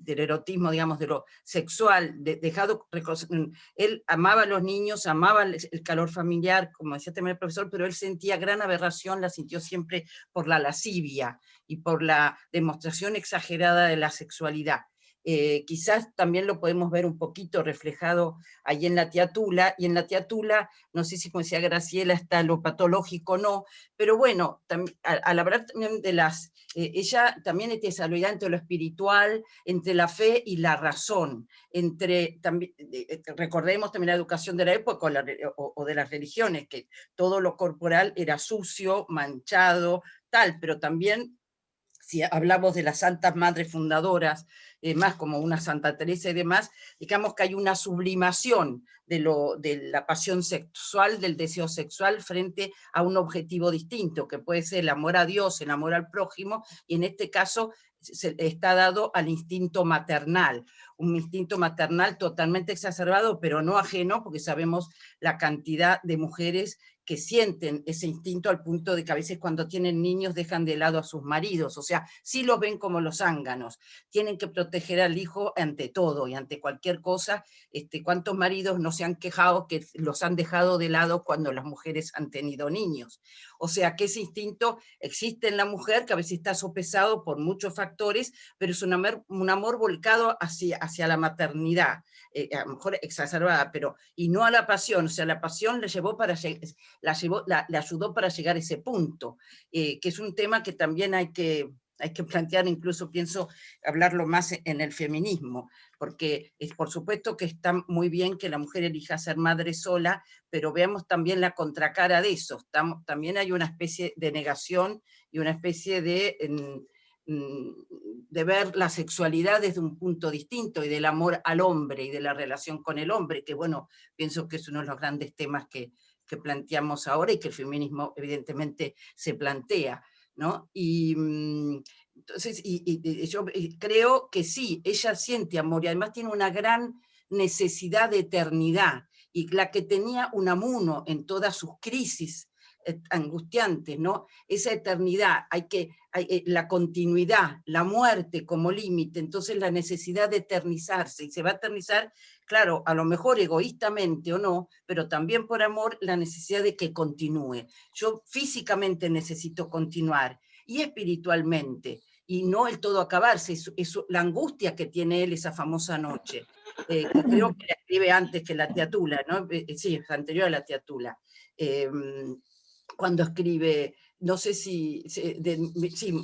erotismo, digamos, de lo sexual, él amaba a los niños, amaba el calor familiar, como decía también el profesor, pero él sentía gran aberración, la sintió siempre por la lascivia y por la demostración exagerada de la sexualidad. Quizás también lo podemos ver un poquito reflejado ahí en la tía Tula, y en la tía Tula, no sé si como decía Graciela, está lo patológico o no, pero bueno, al hablar también de ella también es desarrollada entre lo espiritual, entre la fe y la razón, recordemos también la educación de la época o de las religiones, que todo lo corporal era sucio, manchado, tal, pero también si hablamos de las santas madres fundadoras, más como una Santa Teresa y demás, digamos que hay una sublimación de la pasión sexual, del deseo sexual, frente a un objetivo distinto, que puede ser el amor a Dios, el amor al prójimo, y en este caso está dado al instinto maternal, un instinto maternal totalmente exacerbado, pero no ajeno, porque sabemos la cantidad de mujeres que sienten ese instinto al punto de que a veces cuando tienen niños dejan de lado a sus maridos, o sea, sí los ven como los zánganos, tienen que proteger al hijo ante todo y ante cualquier cosa. ¿Cuántos maridos no se han quejado que los han dejado de lado cuando las mujeres han tenido niños? O sea, que ese instinto existe en la mujer, que a veces está sopesado por muchos factores, pero es un amor volcado hacia la maternidad, a lo mejor exacerbada, y no a la pasión. O sea, la pasión le ayudó para llegar a ese punto, que es un tema que también hay que plantear, incluso pienso hablarlo más en el feminismo, porque por supuesto que está muy bien que la mujer elija ser madre sola, pero veamos también la contracara de eso. También hay una especie de negación y una especie de ver la sexualidad desde un punto distinto, y del amor al hombre y de la relación con el hombre, que bueno, pienso que es uno de los grandes temas que planteamos ahora y que el feminismo evidentemente se plantea, ¿no? Entonces, yo creo que sí, ella siente amor y además tiene una gran necesidad de eternidad, y la que tenía Unamuno en todas sus crisis angustiantes, ¿no? Esa eternidad, la continuidad, la muerte como límite, entonces la necesidad de eternizarse, y se va a eternizar, claro, a lo mejor egoístamente o no, pero también por amor, la necesidad de que continúe. Yo físicamente necesito continuar, y espiritualmente, y no el todo acabarse, la angustia que tiene él esa famosa noche, que creo que la escribe antes que la tía Tula, ¿no? Sí, es anterior a la tía Tula, cuando escribe, no sé sí,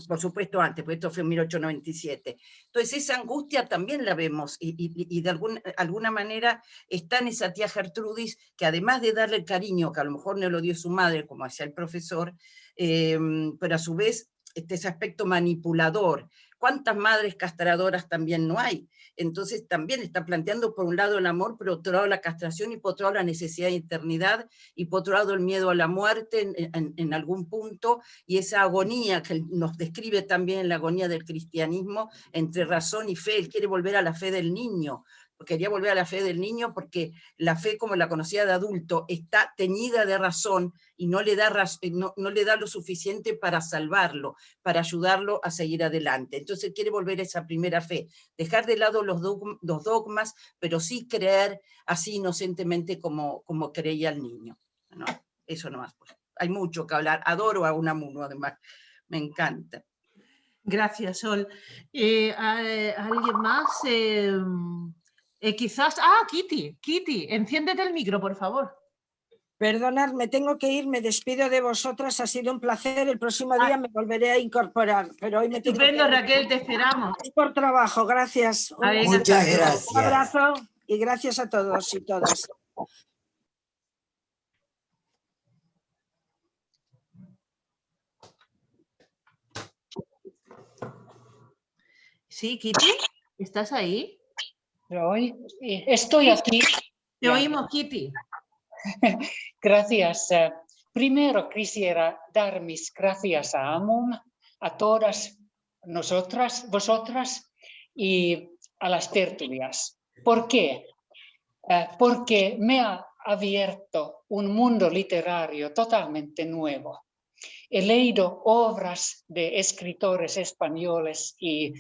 por supuesto antes, porque esto fue en 1897. Entonces esa angustia también la vemos, y de alguna manera está en esa tía Gertrudis, que además de darle el cariño, que a lo mejor no lo dio su madre, como hacía el profesor, pero a su vez ese aspecto manipulador. ¿Cuántas madres castradoras también no hay? Entonces también está planteando por un lado el amor, por otro lado la castración, y por otro lado la necesidad de eternidad, y por otro lado el miedo a la muerte en algún punto, y esa agonía que nos describe también, la agonía del cristianismo entre razón y fe. Él quiere volver a la fe del niño, quería volver a la fe del niño porque la fe como la conocía de adulto está teñida de razón, y no le da lo suficiente para salvarlo, para ayudarlo a seguir adelante. Entonces quiere volver a esa primera fe, dejar de lado los dogmas, pero sí creer así inocentemente como creía el niño, ¿no? Eso nomás, pues. Hay mucho que hablar. Adoro a Unamuno, además, me encanta. Gracias, Sol. ¿Alguien más? Quizás... Kitty, enciéndete el micro, por favor. Perdonad, me tengo que ir, me despido de vosotras, ha sido un placer, el próximo día me volveré a incorporar, pero hoy me Estupendo, Raquel, te esperamos. Es por trabajo, gracias. Muchas gracias. Un abrazo y gracias a todos y todas. Sí, Kitty, ¿estás ahí? Estoy aquí. Te oímos, Kitty. Gracias. Primero quisiera dar mis gracias a AMUM, a todas vosotras y a las tertulias. ¿Por qué? Porque me ha abierto un mundo literario totalmente nuevo. He leído obras de escritores españoles y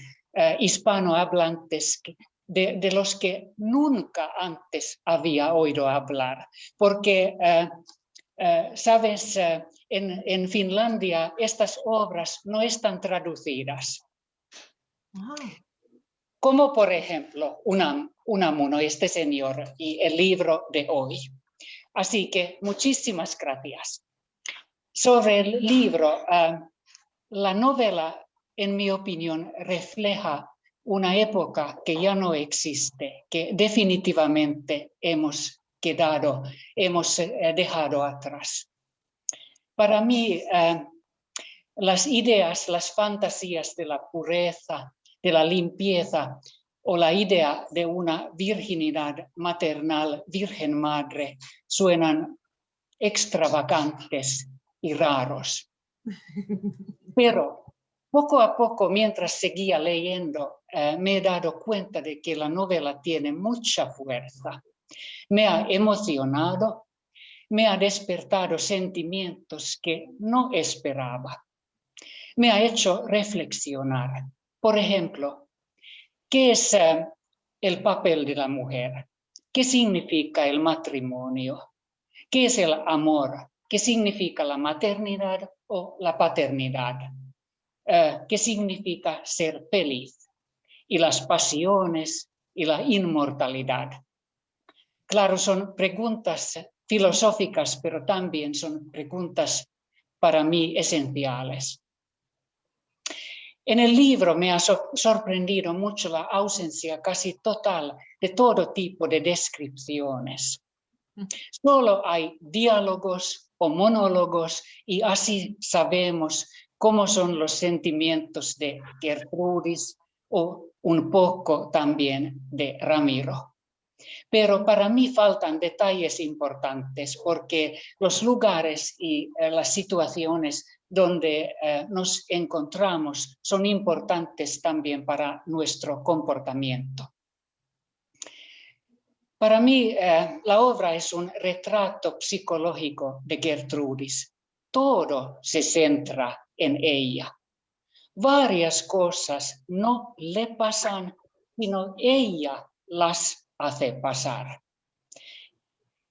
hispanohablantes de los que nunca antes había oído hablar, porque sabes, en Finlandia estas obras no están traducidas. Como por ejemplo Unamuno, este señor, y el libro de hoy. Así que muchísimas gracias. Sobre el libro, la novela, en mi opinión, refleja una época que ya no existe, que definitivamente hemos dejado atrás. Para mí, las ideas, las fantasías de la pureza, de la limpieza o la idea de una virginidad maternal, virgen madre, suenan extravagantes y raros. Pero poco a poco, mientras seguía leyendo, me he dado cuenta de que la novela tiene mucha fuerza. Me ha emocionado, me ha despertado sentimientos que no esperaba. Me ha hecho reflexionar. Por ejemplo, ¿qué es el papel de la mujer? ¿Qué significa el matrimonio? ¿Qué es el amor? ¿Qué significa la maternidad o la paternidad? ¿Qué significa ser feliz? Y las pasiones y la inmortalidad. Claro, son preguntas filosóficas, pero también son preguntas para mí esenciales. En el libro me ha sorprendido mucho la ausencia casi total de todo tipo de descripciones. Solo hay diálogos o monólogos y así sabemos cómo son los sentimientos de Gertrudis o un poco también de Ramiro. Pero para mí faltan detalles importantes porque los lugares y las situaciones donde nos encontramos son importantes también para nuestro comportamiento. Para mí, la obra es un retrato psicológico de Gertrudis. Todo se centra en ella. Varias cosas no le pasan, sino ella las hace pasar.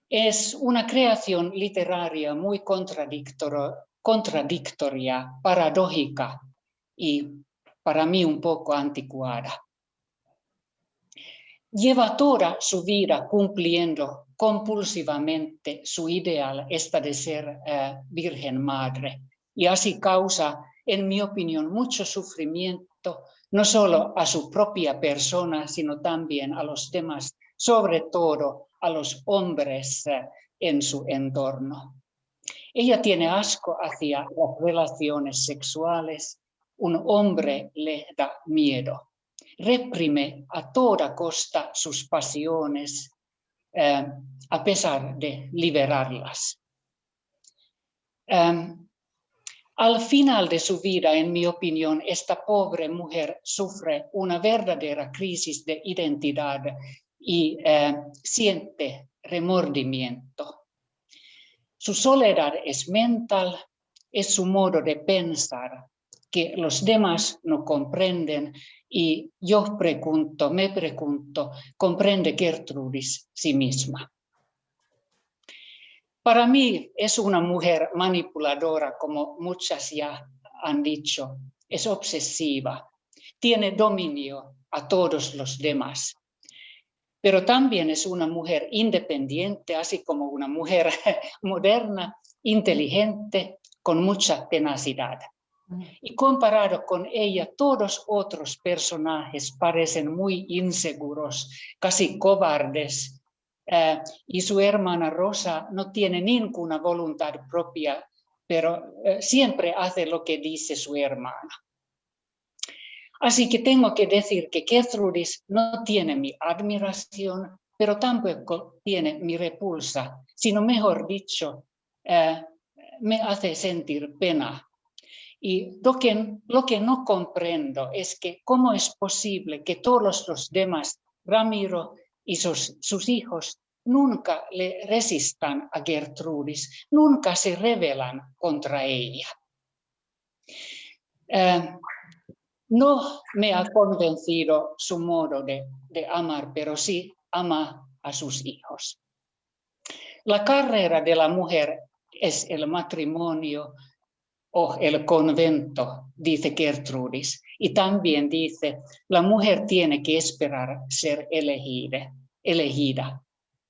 Es una creación literaria muy contradictoria, paradójica y para mí un poco anticuada. Lleva toda su vida cumpliendo compulsivamente su ideal, esta de ser Virgen Madre, y así causa, en mi opinión, mucho sufrimiento, no solo a su propia persona, sino también a los demás, sobre todo a los hombres en su entorno. Ella tiene asco hacia las relaciones sexuales, un hombre le da miedo. Reprime a toda costa sus pasiones a pesar de liberarlas. Al final de su vida, en mi opinión, esta pobre mujer sufre una verdadera crisis de identidad y siente remordimiento. Su soledad es mental, es su modo de pensar que los demás no comprenden y yo me pregunto, ¿comprende Gertrudis sí misma? Para mí es una mujer manipuladora, como muchas ya han dicho, es obsesiva, tiene dominio a todos los demás. Pero también es una mujer independiente, así como una mujer moderna, inteligente, con mucha tenacidad. Y comparado con ella, todos otros personajes parecen muy inseguros, casi cobardes. Y su hermana Rosa no tiene ninguna voluntad propia, pero siempre hace lo que dice su hermana. Así que tengo que decir que Gertrudis no tiene mi admiración, pero tampoco tiene mi repulsa, sino mejor dicho, me hace sentir pena. Y lo que no comprendo es que cómo es posible que todos los demás, Ramiro y sus hijos, nunca le resistan a Gertrudis, nunca se rebelan contra ella. No me ha convencido su modo de amar, pero sí ama a sus hijos. La carrera de la mujer es el matrimonio o el convento, dice Gertrudis, y también dice, la mujer tiene que esperar ser elegida.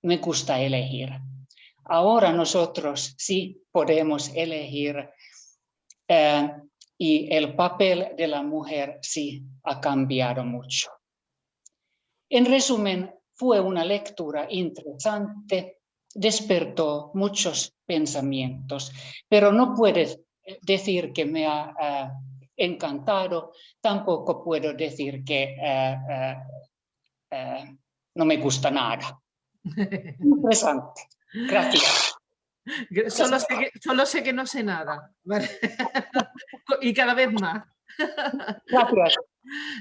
Me gusta elegir. Ahora nosotros sí podemos elegir y el papel de la mujer sí ha cambiado mucho. En resumen, fue una lectura interesante, despertó muchos pensamientos, pero no puedes decir que me ha encantado, tampoco puedo decir que no me gusta nada. Interesante. Gracias. Solo sé que no sé nada. ¿Vale? Y cada vez más. Gracias.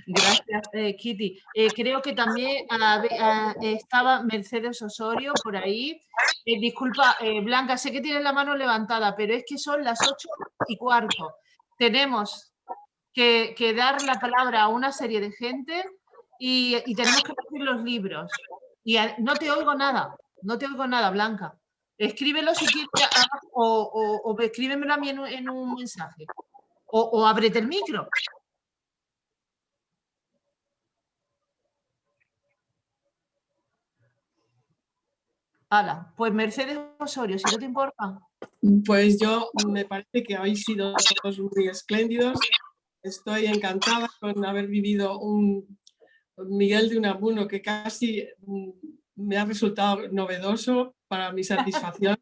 Gracias, Kitty. Creo que también estaba Mercedes Osorio por ahí. Disculpa, Blanca, sé que tienes la mano levantada, pero es que son las 8:15. Tenemos que dar la palabra a una serie de gente y tenemos que decir los libros. Y no te oigo nada, Blanca. Escríbelo si quieres o escríbemelo a mí en un mensaje. O ábrete el micro. Hala, pues Mercedes Osorio, si no te importa. Pues yo me parece que habéis sido todos muy espléndidos. Estoy encantada con haber vivido un Miguel de Unamuno que casi me ha resultado novedoso para mi satisfacción,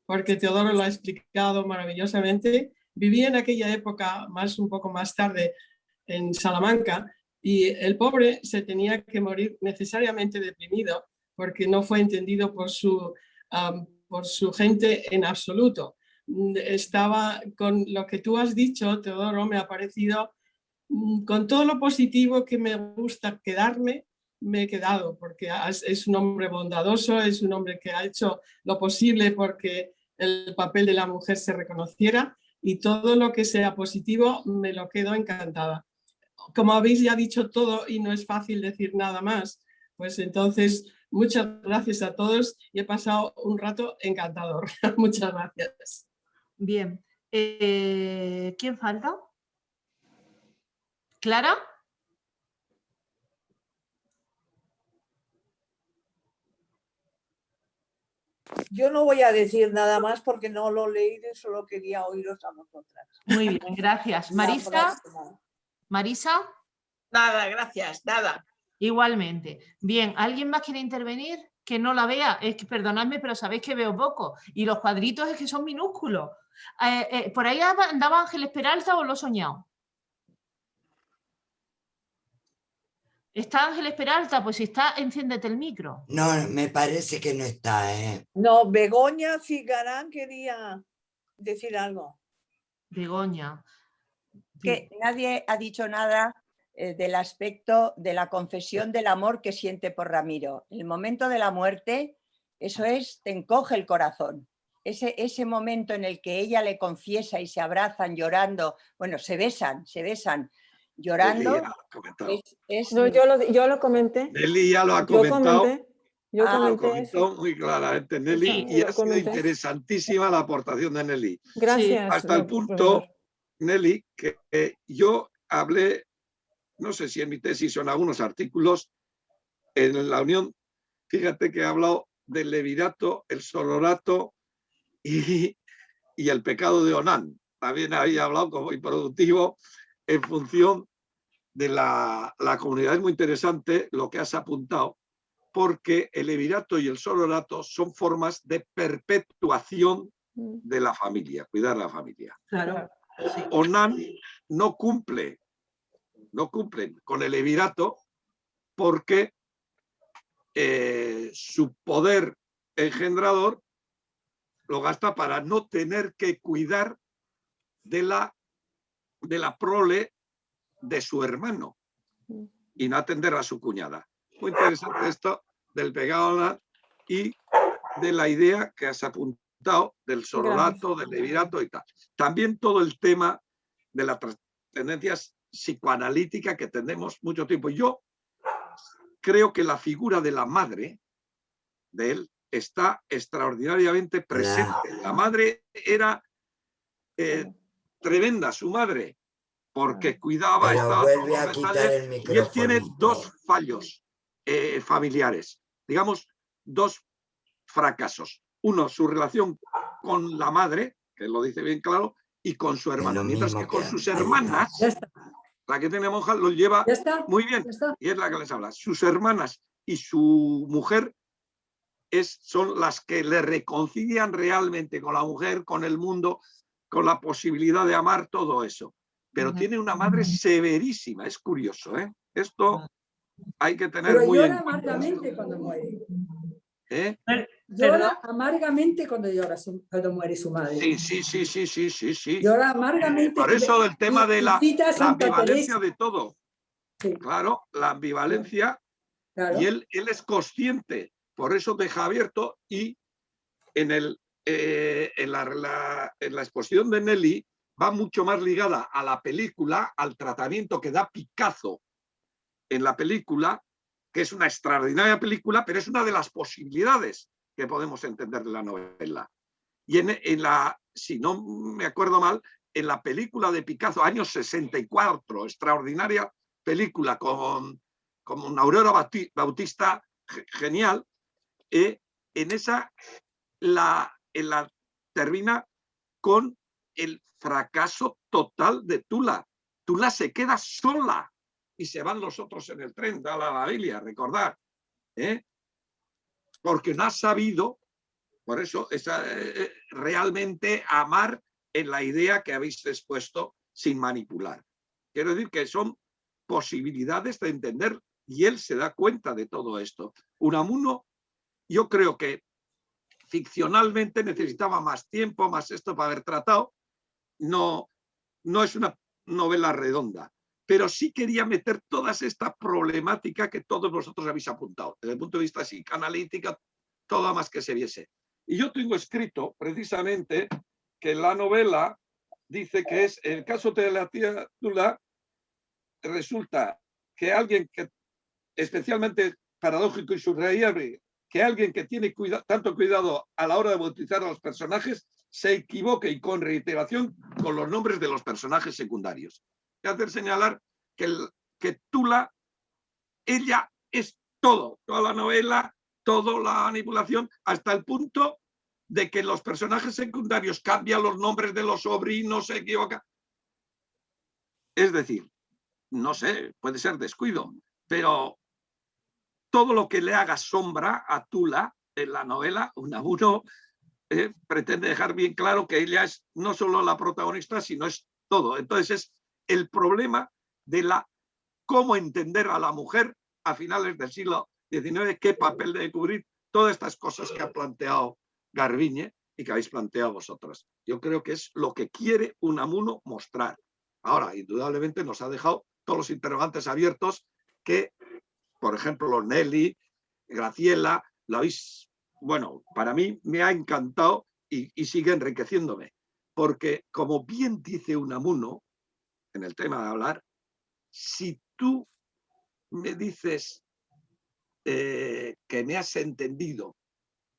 porque Teodoro lo ha explicado maravillosamente. Viví en aquella época, un poco más tarde, en Salamanca, y el pobre se tenía que morir necesariamente deprimido, porque no fue entendido por su gente en absoluto. Estaba con lo que tú has dicho, Teodoro, me ha parecido, con todo lo positivo que me gusta quedarme, me he quedado, porque es un hombre bondadoso, es un hombre que ha hecho lo posible porque el papel de la mujer se reconociera, y todo lo que sea positivo me lo quedo encantada. Como habéis ya dicho todo y no es fácil decir nada más, pues entonces muchas gracias a todos y he pasado un rato encantador. Muchas gracias. Bien. ¿Quién falta? ¿Clara? Yo no voy a decir nada más porque no lo he leído y solo quería oíros a vosotras. Muy bien, gracias. ¿Marisa? ¿Marisa? Nada, gracias, nada. Igualmente. Bien, ¿alguien más quiere intervenir? Que no la vea. Es que perdonadme, pero sabéis que veo poco. Y los cuadritos es que son minúsculos. ¿Por ahí andaba Ángeles Peralta o lo he soñado? ¿Está Ángeles Peralta? Pues si está, enciéndete el micro. No, me parece que no está. No, Begoña Cigarán quería decir algo. Begoña. Que nadie ha dicho nada del aspecto de la confesión del amor que siente por Ramiro. El momento de la muerte, eso es, te encoge el corazón. Ese momento en el que ella le confiesa y se abrazan llorando, bueno, se besan llorando. No, yo lo comenté. Nelly ya lo ha comentado. Yo lo comenté comentó muy claramente Nelly, Sí, y ha sido comenté. interesantísima la aportación de Nelly. Gracias. Hasta el punto, Nelly, que yo hablé, no sé si en mi tesis o en algunos artículos, en la Unión, fíjate que he hablado del levirato, el solorato y el pecado de Onán. También había hablado como improductivo en función de la comunidad. Es muy interesante lo que has apuntado, porque el levirato y el solorato son formas de perpetuación de la familia, cuidar la familia. Claro. Sí. Onán no cumplen con el levirato porque su poder engendrador lo gasta para no tener que cuidar de la prole de su hermano y no atender a su cuñada. Muy interesante esto del pegado y de la idea que has apuntado del sorolato, del levirato y tal. También todo el tema de la trascendencia psicoanalítica que tenemos mucho tiempo. Yo creo que la figura de la madre de él está extraordinariamente presente. La madre era tremenda, su madre, porque cuidaba, Pero estaba vuelve todo a los quitar detalles, el y él tiene microfonito. dos fallos familiares, digamos, dos fracasos. Uno, su relación con la madre, que lo dice bien claro, y con su hermano. Mientras que con sus hermanas, la que tiene monja lo lleva muy bien, y es la que les habla. Sus hermanas y su mujer son las que le reconcilian realmente con la mujer, con el mundo, con la posibilidad de amar, todo eso. Pero tiene una madre severísima, es curioso, ¿eh? Esto hay que tener Pero muy llora en cuenta. amargamente cuando muere. ¿Eh? Llora amargamente cuando muere su madre. Sí. Llora amargamente. Por eso el tema de la Santa ambivalencia Teresa. de todo. Sí. Claro, la ambivalencia. Claro. Y él es consciente, por eso deja abierto, y en la exposición de Nelly va mucho más ligada a la película, al tratamiento que da Picasso en la película, que es una extraordinaria película, pero es una de las posibilidades que podemos entender de la novela. Y si no me acuerdo mal, en la película de Picasso, años 64, extraordinaria película con Aurora Bautista, genial, en esa la termina con el fracaso total de Tula. Tula se queda sola y se van los otros en el tren, da la Biblia, recordar. Porque no ha sabido, por eso, realmente amar en la idea que habéis expuesto sin manipular. Quiero decir que son posibilidades de entender y él se da cuenta de todo esto. Unamuno, yo creo que ficcionalmente necesitaba más tiempo, más esto para haber tratado. No es una novela redonda, pero sí quería meter toda esta problemática que todos vosotros habéis apuntado, desde el punto de vista psicoanalítico, todo más que se viese. Y yo tengo escrito precisamente que la novela dice que es el caso de la tía Tula. Resulta que alguien que especialmente paradójico y subrayable, que alguien que tiene tanto cuidado a la hora de bautizar a los personajes se equivoque y con reiteración con los nombres de los personajes secundarios. Hay que hacer señalar que Tula, ella es todo, toda la novela, toda la manipulación, hasta el punto de que los personajes secundarios cambian los nombres de los sobrinos, se equivocan. Es decir, no sé, puede ser descuido, pero todo lo que le haga sombra a Tula en la novela, Unamuno pretende dejar bien claro que ella es no solo la protagonista, sino es todo. Entonces es el problema de cómo entender a la mujer a finales del siglo XIX, qué papel debe cubrir, todas estas cosas que ha planteado Garbiñe y que habéis planteado vosotros. Yo creo que es lo que quiere Unamuno mostrar. Ahora, indudablemente nos ha dejado todos los interrogantes abiertos que, por ejemplo, Nelly, Graciela, lo habéis, bueno, para mí me ha encantado y sigue enriqueciéndome, porque como bien dice Unamuno en el tema de hablar, si tú me dices que me has entendido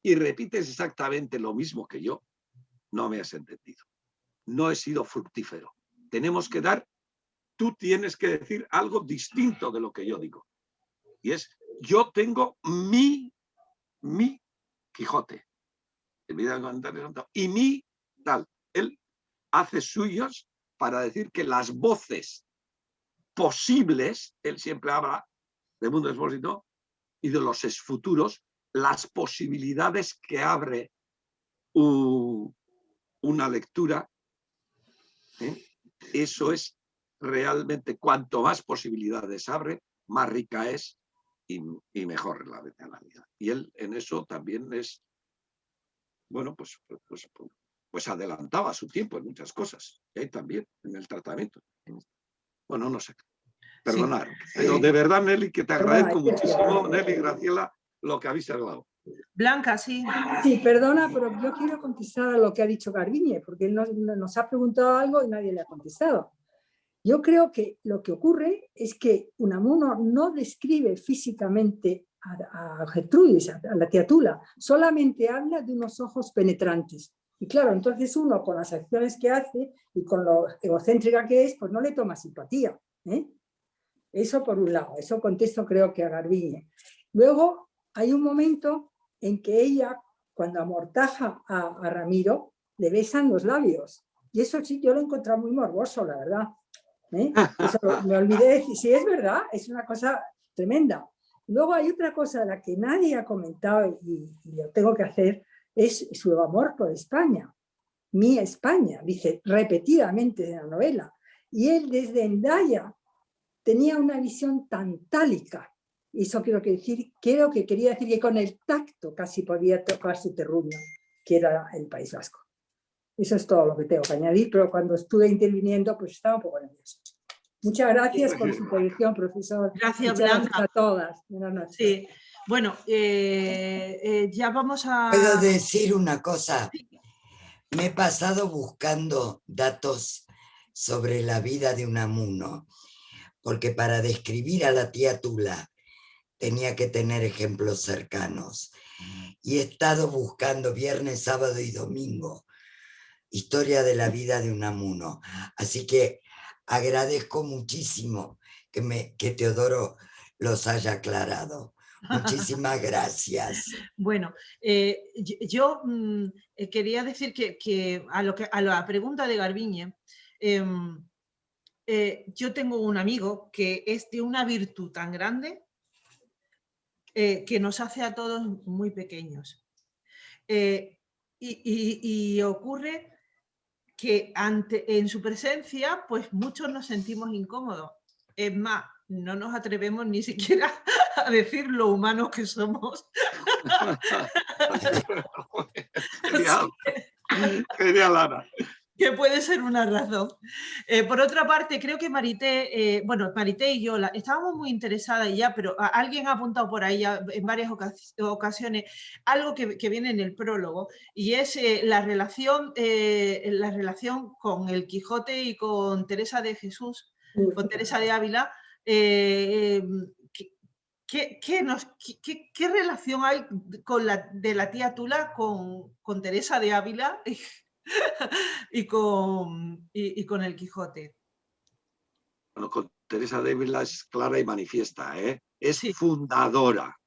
y repites exactamente lo mismo que yo, no me has entendido. No he sido fructífero. Tenemos que tú tienes que decir algo distinto de lo que yo digo. Y es, yo tengo mi Quijote. Y mi tal. Él hace suyos para decir que las voces posibles, él siempre habla de mundo expósito y de los futuros, las posibilidades que abre una lectura, eso es realmente, cuanto más posibilidades abre, más rica es y mejor la vida. Y él en eso también es bueno, pues adelantaba su tiempo en muchas cosas, y ahí también, en el tratamiento. Bueno, no sé, perdonar. Pero de verdad, Nelly, que te agradezco muchísimo, Nelly y Graciela, lo que habéis hablado. Blanca, sí. Sí, perdona, pero yo quiero contestar a lo que ha dicho Garbiñe, porque él nos ha preguntado algo y nadie le ha contestado. Yo creo que lo que ocurre es que Unamuno no describe físicamente a Gertrudis, a la tía Tula, solamente habla de unos ojos penetrantes. Y claro, entonces uno con las acciones que hace y con lo egocéntrica que es, pues no le toma simpatía, ¿eh? Eso por un lado, eso contesto creo que a Garbiñe. Luego hay un momento en que ella, cuando amortaja a Ramiro, le besan los labios. Y eso sí, yo lo he encontrado muy morboso, la verdad. Eso me olvidé de decir, sí, es verdad, es una cosa tremenda. Luego hay otra cosa de la que nadie ha comentado y lo tengo que hacer, es su amor por España. Mi España, dice repetidamente en la novela. Y él desde Hendaya tenía una visión tan tálica. Eso creo que quería decir que con el tacto casi podía tocar su terruño, que era el País Vasco. Eso es todo lo que tengo que añadir, pero cuando estuve interviniendo, pues estaba un poco nervioso. Muchas gracias por su intervención, profesor. Gracias, Muchas Blanca. gracias a todas. Buenas noches. Sí. Bueno, ya vamos a... ¿Puedo decir una cosa? Me he pasado buscando datos sobre la vida de Unamuno, porque para describir a la tía Tula tenía que tener ejemplos cercanos. Y he estado buscando viernes, sábado y domingo historia de la vida de Unamuno. Así que agradezco muchísimo que Teodoro los haya aclarado. Muchísimas gracias. Bueno, yo quería decir que a la pregunta de Garbiñe, yo tengo un amigo que es de una virtud tan grande que nos hace a todos muy pequeños. Y ocurre que en su presencia, pues muchos nos sentimos incómodos. Es más, no nos atrevemos ni siquiera a decir lo humanos que somos. Genial, genial, Ana. Que puede ser una razón. Por otra parte, creo que Marité, Marité y yo estábamos muy interesadas ya, pero alguien ha apuntado por ahí ya en varias ocasiones algo que viene en el prólogo, y es la relación con el Quijote y con Teresa de Jesús, con Teresa de Ávila. ¿Qué relación hay de la tía Tula con Teresa de Ávila y con el Quijote? Bueno, con Teresa de Ávila es clara y manifiesta, ¿eh? Es fundadora.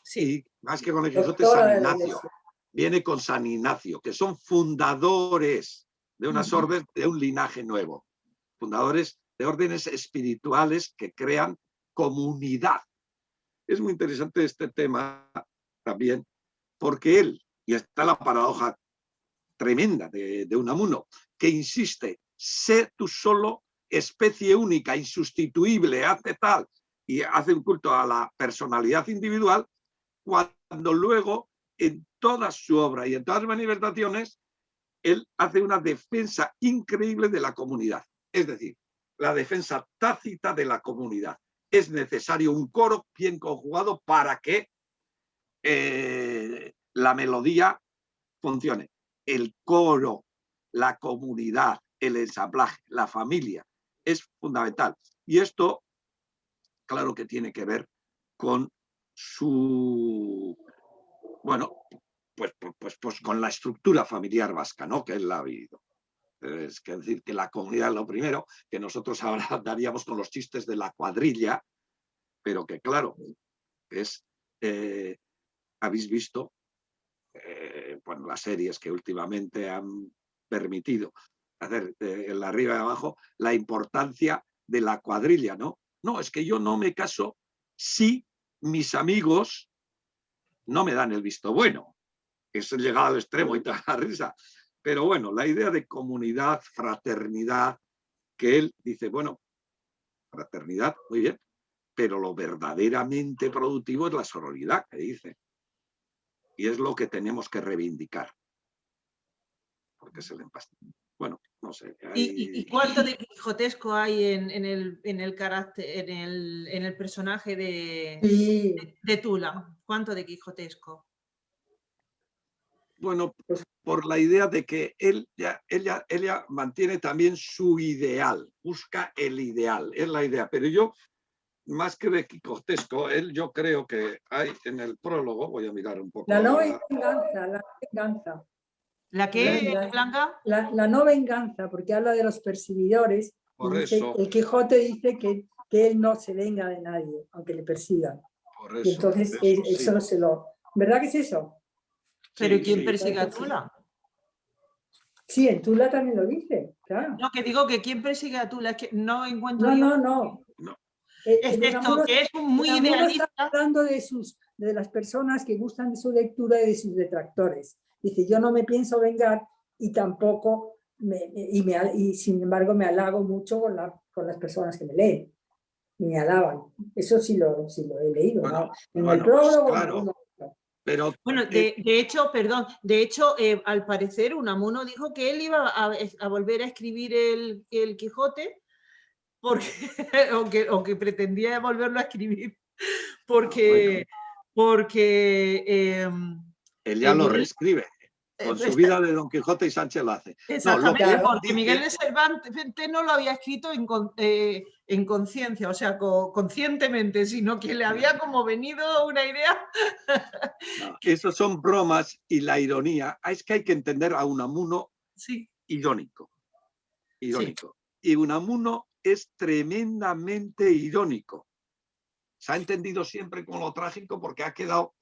Sí. Y más que con el Quijote, San Ignacio. Viene con San Ignacio, que son fundadores de unas órdenes, de un linaje nuevo. Fundadores de órdenes espirituales que crean comunidad. Es muy interesante este tema también, porque él, y está la paradoja tremenda de Unamuno, que insiste, sé tú solo, especie única, insustituible, hace tal, y hace un culto a la personalidad individual, cuando luego en toda su obra y en todas las manifestaciones, él hace una defensa increíble de la comunidad. Es decir, la defensa tácita de la comunidad. Es necesario un coro bien conjugado para que la melodía funcione. El coro, la comunidad, el ensamblaje, la familia, es fundamental. Y esto, claro que tiene que ver con su, bueno, pues con la estructura familiar vasca, ¿no? Que él la ha vivido. Es decir, que la comunidad es lo primero, que nosotros ahora daríamos con los chistes de la cuadrilla, pero que claro, es, habéis visto, bueno, las series que últimamente han permitido hacer el arriba y abajo, la importancia de la cuadrilla, ¿no? No, es que yo no me caso si mis amigos no me dan el visto bueno. Es llegado al extremo y toda la risa. Pero bueno, la idea de comunidad, fraternidad, que él dice, bueno, fraternidad, muy bien, pero lo verdaderamente productivo es la sororidad, que dice. Y es lo que tenemos que reivindicar. porque se le empasta. Bueno, no sé. ¿Y cuánto de quijotesco hay en el carácter, en el personaje de Tula? ¿Cuánto de quijotesco? Bueno, por la idea de que ella mantiene también su ideal, busca el ideal, es la idea. Pero yo, más que de quijotesco, yo creo que hay en el prólogo, voy a mirar un poco. La no venganza, la venganza. ¿La qué, Blanca? La no venganza, porque habla de los perseguidores. Por Y dice, eso. el Quijote dice que él no se venga de nadie, aunque le persigan. Por eso, y entonces eso sí. se lo... ¿Verdad que es eso? ¿Pero Sí, quién sí. persigue a Tula? Sí, en Tula también lo dice, claro. No, que digo que quién persigue a Tula, es que no encuentro yo. No. Es esto, que es muy idealista. Está hablando de las personas que gustan de su lectura y de sus detractores. Dice, yo no me pienso vengar y tampoco, y sin embargo me halago mucho con las personas que me leen. Me alaban. Eso sí lo he leído. Bueno, ¿no? En bueno, el prólogo. pues claro. No. Pero, bueno, de hecho, perdón, al parecer Unamuno dijo que él iba a volver a escribir el Quijote, porque, o que pretendía volverlo a escribir, porque él ya lo reescribe. Con su vida de Don Quijote y Sánchez lo hace. Exactamente, porque Miguel de Cervantes no lo había escrito en conciencia, o sea, conscientemente, sino que le había como venido una idea. No, eso son bromas y la ironía. Es que hay que entender a Unamuno irónico. Sí. Y Unamuno es tremendamente irónico. Se ha entendido siempre como lo trágico porque ha quedado,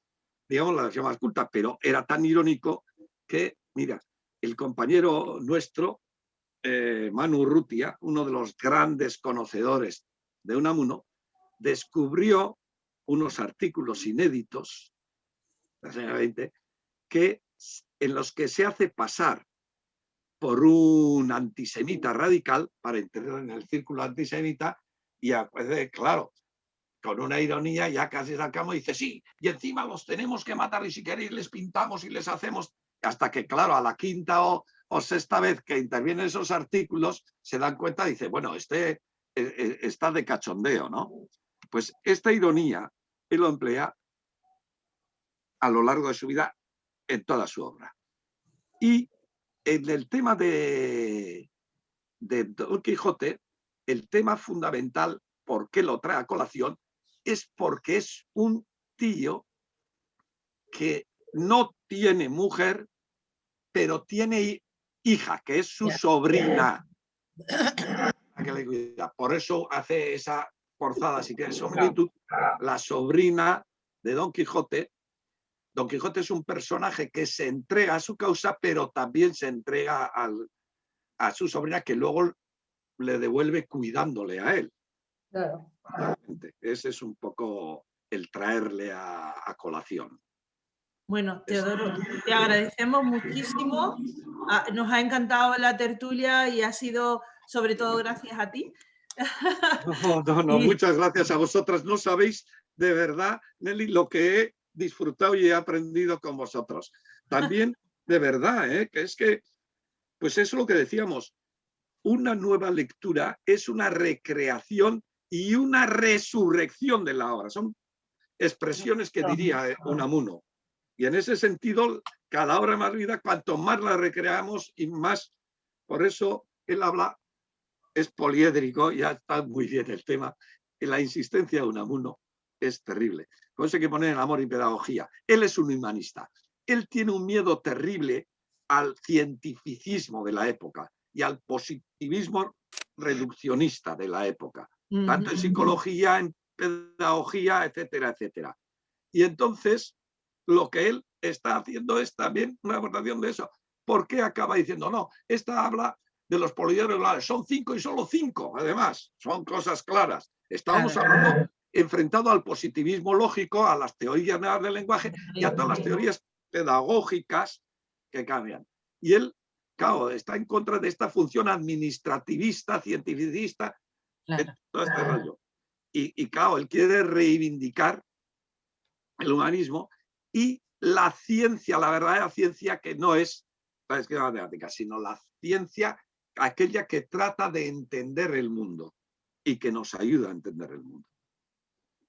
digamos, la versión más culta, pero era tan irónico que, mira, el compañero nuestro, Manu Urrutia, uno de los grandes conocedores de Unamuno, descubrió unos artículos inéditos, en los que se hace pasar por un antisemita radical para entrar en el círculo antisemita y, claro, con una ironía ya casi sacamos y dice, sí, y encima los tenemos que matar y si queréis les pintamos y les hacemos... Hasta que, claro, a la quinta o sexta vez que intervienen esos artículos, se dan cuenta y dice, bueno, está de cachondeo, ¿no? Pues esta ironía él lo emplea a lo largo de su vida en toda su obra. Y en el tema de Don Quijote, el tema fundamental, ¿por qué lo trae a colación? Es porque es un tío que no tiene mujer, pero tiene hija, que es su sobrina. Por eso hace esa forzada, si quieres, similitud, la sobrina de Don Quijote. Don Quijote es un personaje que se entrega a su causa, pero también se entrega a su sobrina, que luego le devuelve cuidándole a él. Claro. Ese es un poco el traerle a colación. Bueno, Teodoro, te agradecemos muchísimo. Nos ha encantado la tertulia y ha sido sobre todo gracias a ti. No, muchas gracias a vosotras. No sabéis de verdad, Nelly, lo que he disfrutado y he aprendido con vosotros. También, de verdad, que es que, pues es lo que decíamos, una nueva lectura es una recreación y una resurrección de la obra. Son expresiones que diría Unamuno. Y en ese sentido, cada obra más vida, cuanto más la recreamos y más. Por eso él habla, es poliédrico, ya está muy bien el tema. Y la insistencia de Unamuno es terrible. Por eso hay que poner el amor y pedagogía. Él es un humanista. Él tiene un miedo terrible al cientificismo de la época y al positivismo reduccionista de la época, tanto en psicología, en pedagogía, etcétera, etcétera. Y entonces, lo que él está haciendo es también una abordación de eso. ¿Por qué acaba diciendo, no, esta habla de los poliedros, son 5 y solo 5, además, son cosas claras. Estábamos hablando enfrentado al positivismo lógico, a las teorías nuevas del lenguaje y a todas las teorías pedagógicas que cambian. Y él, claro, está en contra de esta función administrativista, cientificista, de todo este rollo. Y claro, él quiere reivindicar el humanismo y la ciencia, la verdadera ciencia, que no es la esquina matemática, sino la ciencia, aquella que trata de entender el mundo y que nos ayuda a entender el mundo.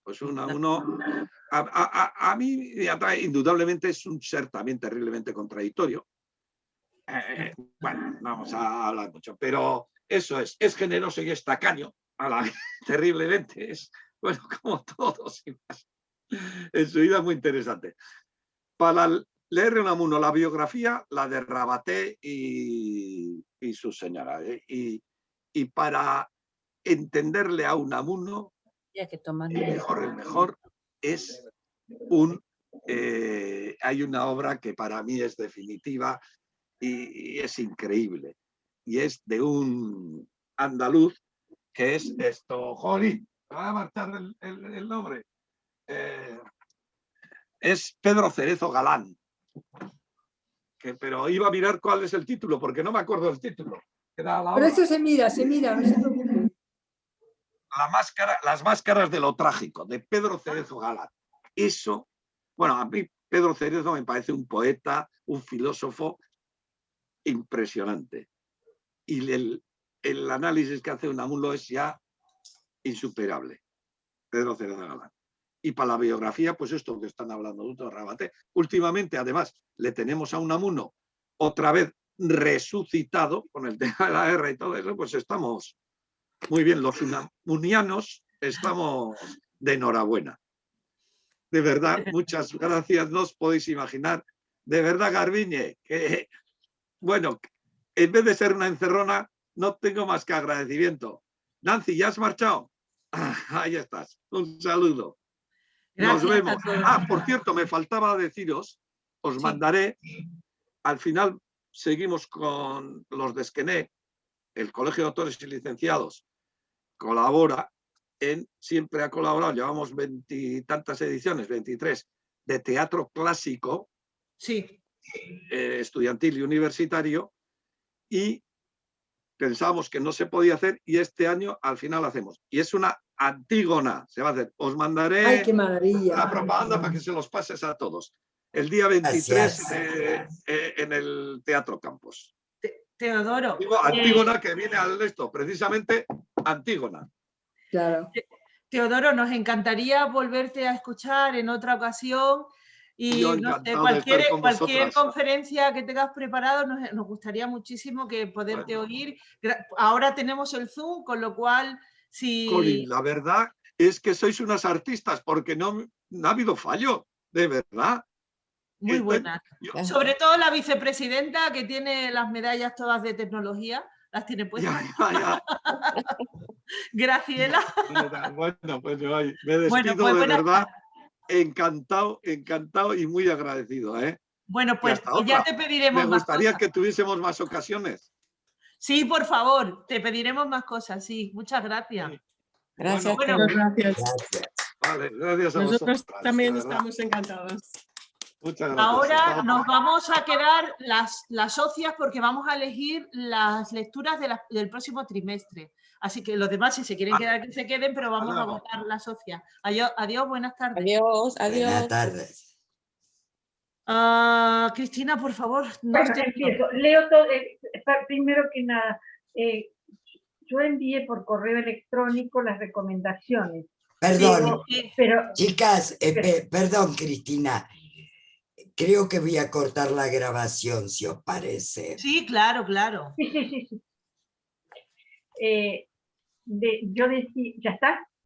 Pues a mí me atrae, indudablemente es un ser también terriblemente contradictorio. Bueno, no vamos a hablar mucho, pero eso es generoso y es tacaño, terriblemente, es, bueno, como todos y más. En su vida muy interesante. Para leer Unamuno, la biografía, la de Rabaté y su señora. Y para entenderle a Unamuno, el mejor es hay una obra que para mí es definitiva y es increíble. Y es de un andaluz que es esto, jolín, me va a marchar el nombre. Es Pedro Cerezo Galán. Pero iba a mirar cuál es el título, porque no me acuerdo del título. Pero eso se mira, no se preocupe. Las máscaras de lo trágico, de Pedro Cerezo Galán. Eso, bueno, a mí Pedro Cerezo me parece un poeta, un filósofo impresionante. Y el análisis que hace Unamuno es ya insuperable. Pedro Cerezo Galán. Y para la biografía, pues esto que están hablando de Rabaté. Últimamente, además, le tenemos a Unamuno otra vez resucitado con el tema de la guerra y todo eso, pues estamos muy bien. Los unamunianos estamos de enhorabuena. De verdad, muchas gracias. No os podéis imaginar. De verdad, Garbiñe, que, bueno, en vez de ser una encerrona, no tengo más que agradecimiento. Nancy, ¿ya has marchado? Ahí estás. Un saludo. Nos vemos. Por cierto, me faltaba deciros, os mandaré, al final seguimos con los de Esquené, el Colegio de Autores y Licenciados colabora siempre ha colaborado, llevamos 20 y tantas ediciones, 23, de teatro clásico, estudiantil y universitario, y pensábamos que no se podía hacer y este año al final hacemos. Y es una Antígona, se va a hacer. Os mandaré ¡ay, qué maravilla! la propaganda para que se los pases a todos. El día 23 en el Teatro Campos. Teodoro. Digo, Antígona, que viene al esto, precisamente Antígona. Claro. Teodoro, nos encantaría volverte a escuchar en otra ocasión y no sé, cualquier conferencia que tengas preparado nos gustaría muchísimo que poderte oír. Ahora tenemos el Zoom, con lo cual si... Colin, la verdad es que sois unas artistas porque no ha habido fallo, de verdad. Muy buena. Sobre todo la vicepresidenta, que tiene las medallas todas de tecnología, las tiene puestas. Graciela. Bueno, pues me despido de verdad. Encantado y muy agradecido. Bueno, pues ya te pediremos más. Me gustaría que tuviésemos más ocasiones. Sí, por favor, te pediremos más cosas, sí. Muchas gracias. Gracias. Bueno, gracias. Vale, gracias a Nosotros vosotros. también estamos encantados. Muchas gracias. Ahora nos vamos a quedar las socias porque vamos a elegir las lecturas del próximo trimestre. Así que los demás, si se quieren quedar, que se queden, pero vamos a votar las socias. Adiós, buenas tardes. Adiós. Buenas tardes. Cristina, por favor. Empiezo. Leo todo. Primero que nada, yo envié por correo electrónico las recomendaciones. Perdón, pero chicas, perdón, Cristina. Creo que voy a cortar la grabación, si os parece. Sí, claro, claro. Sí. Yo decía, ¿ya está?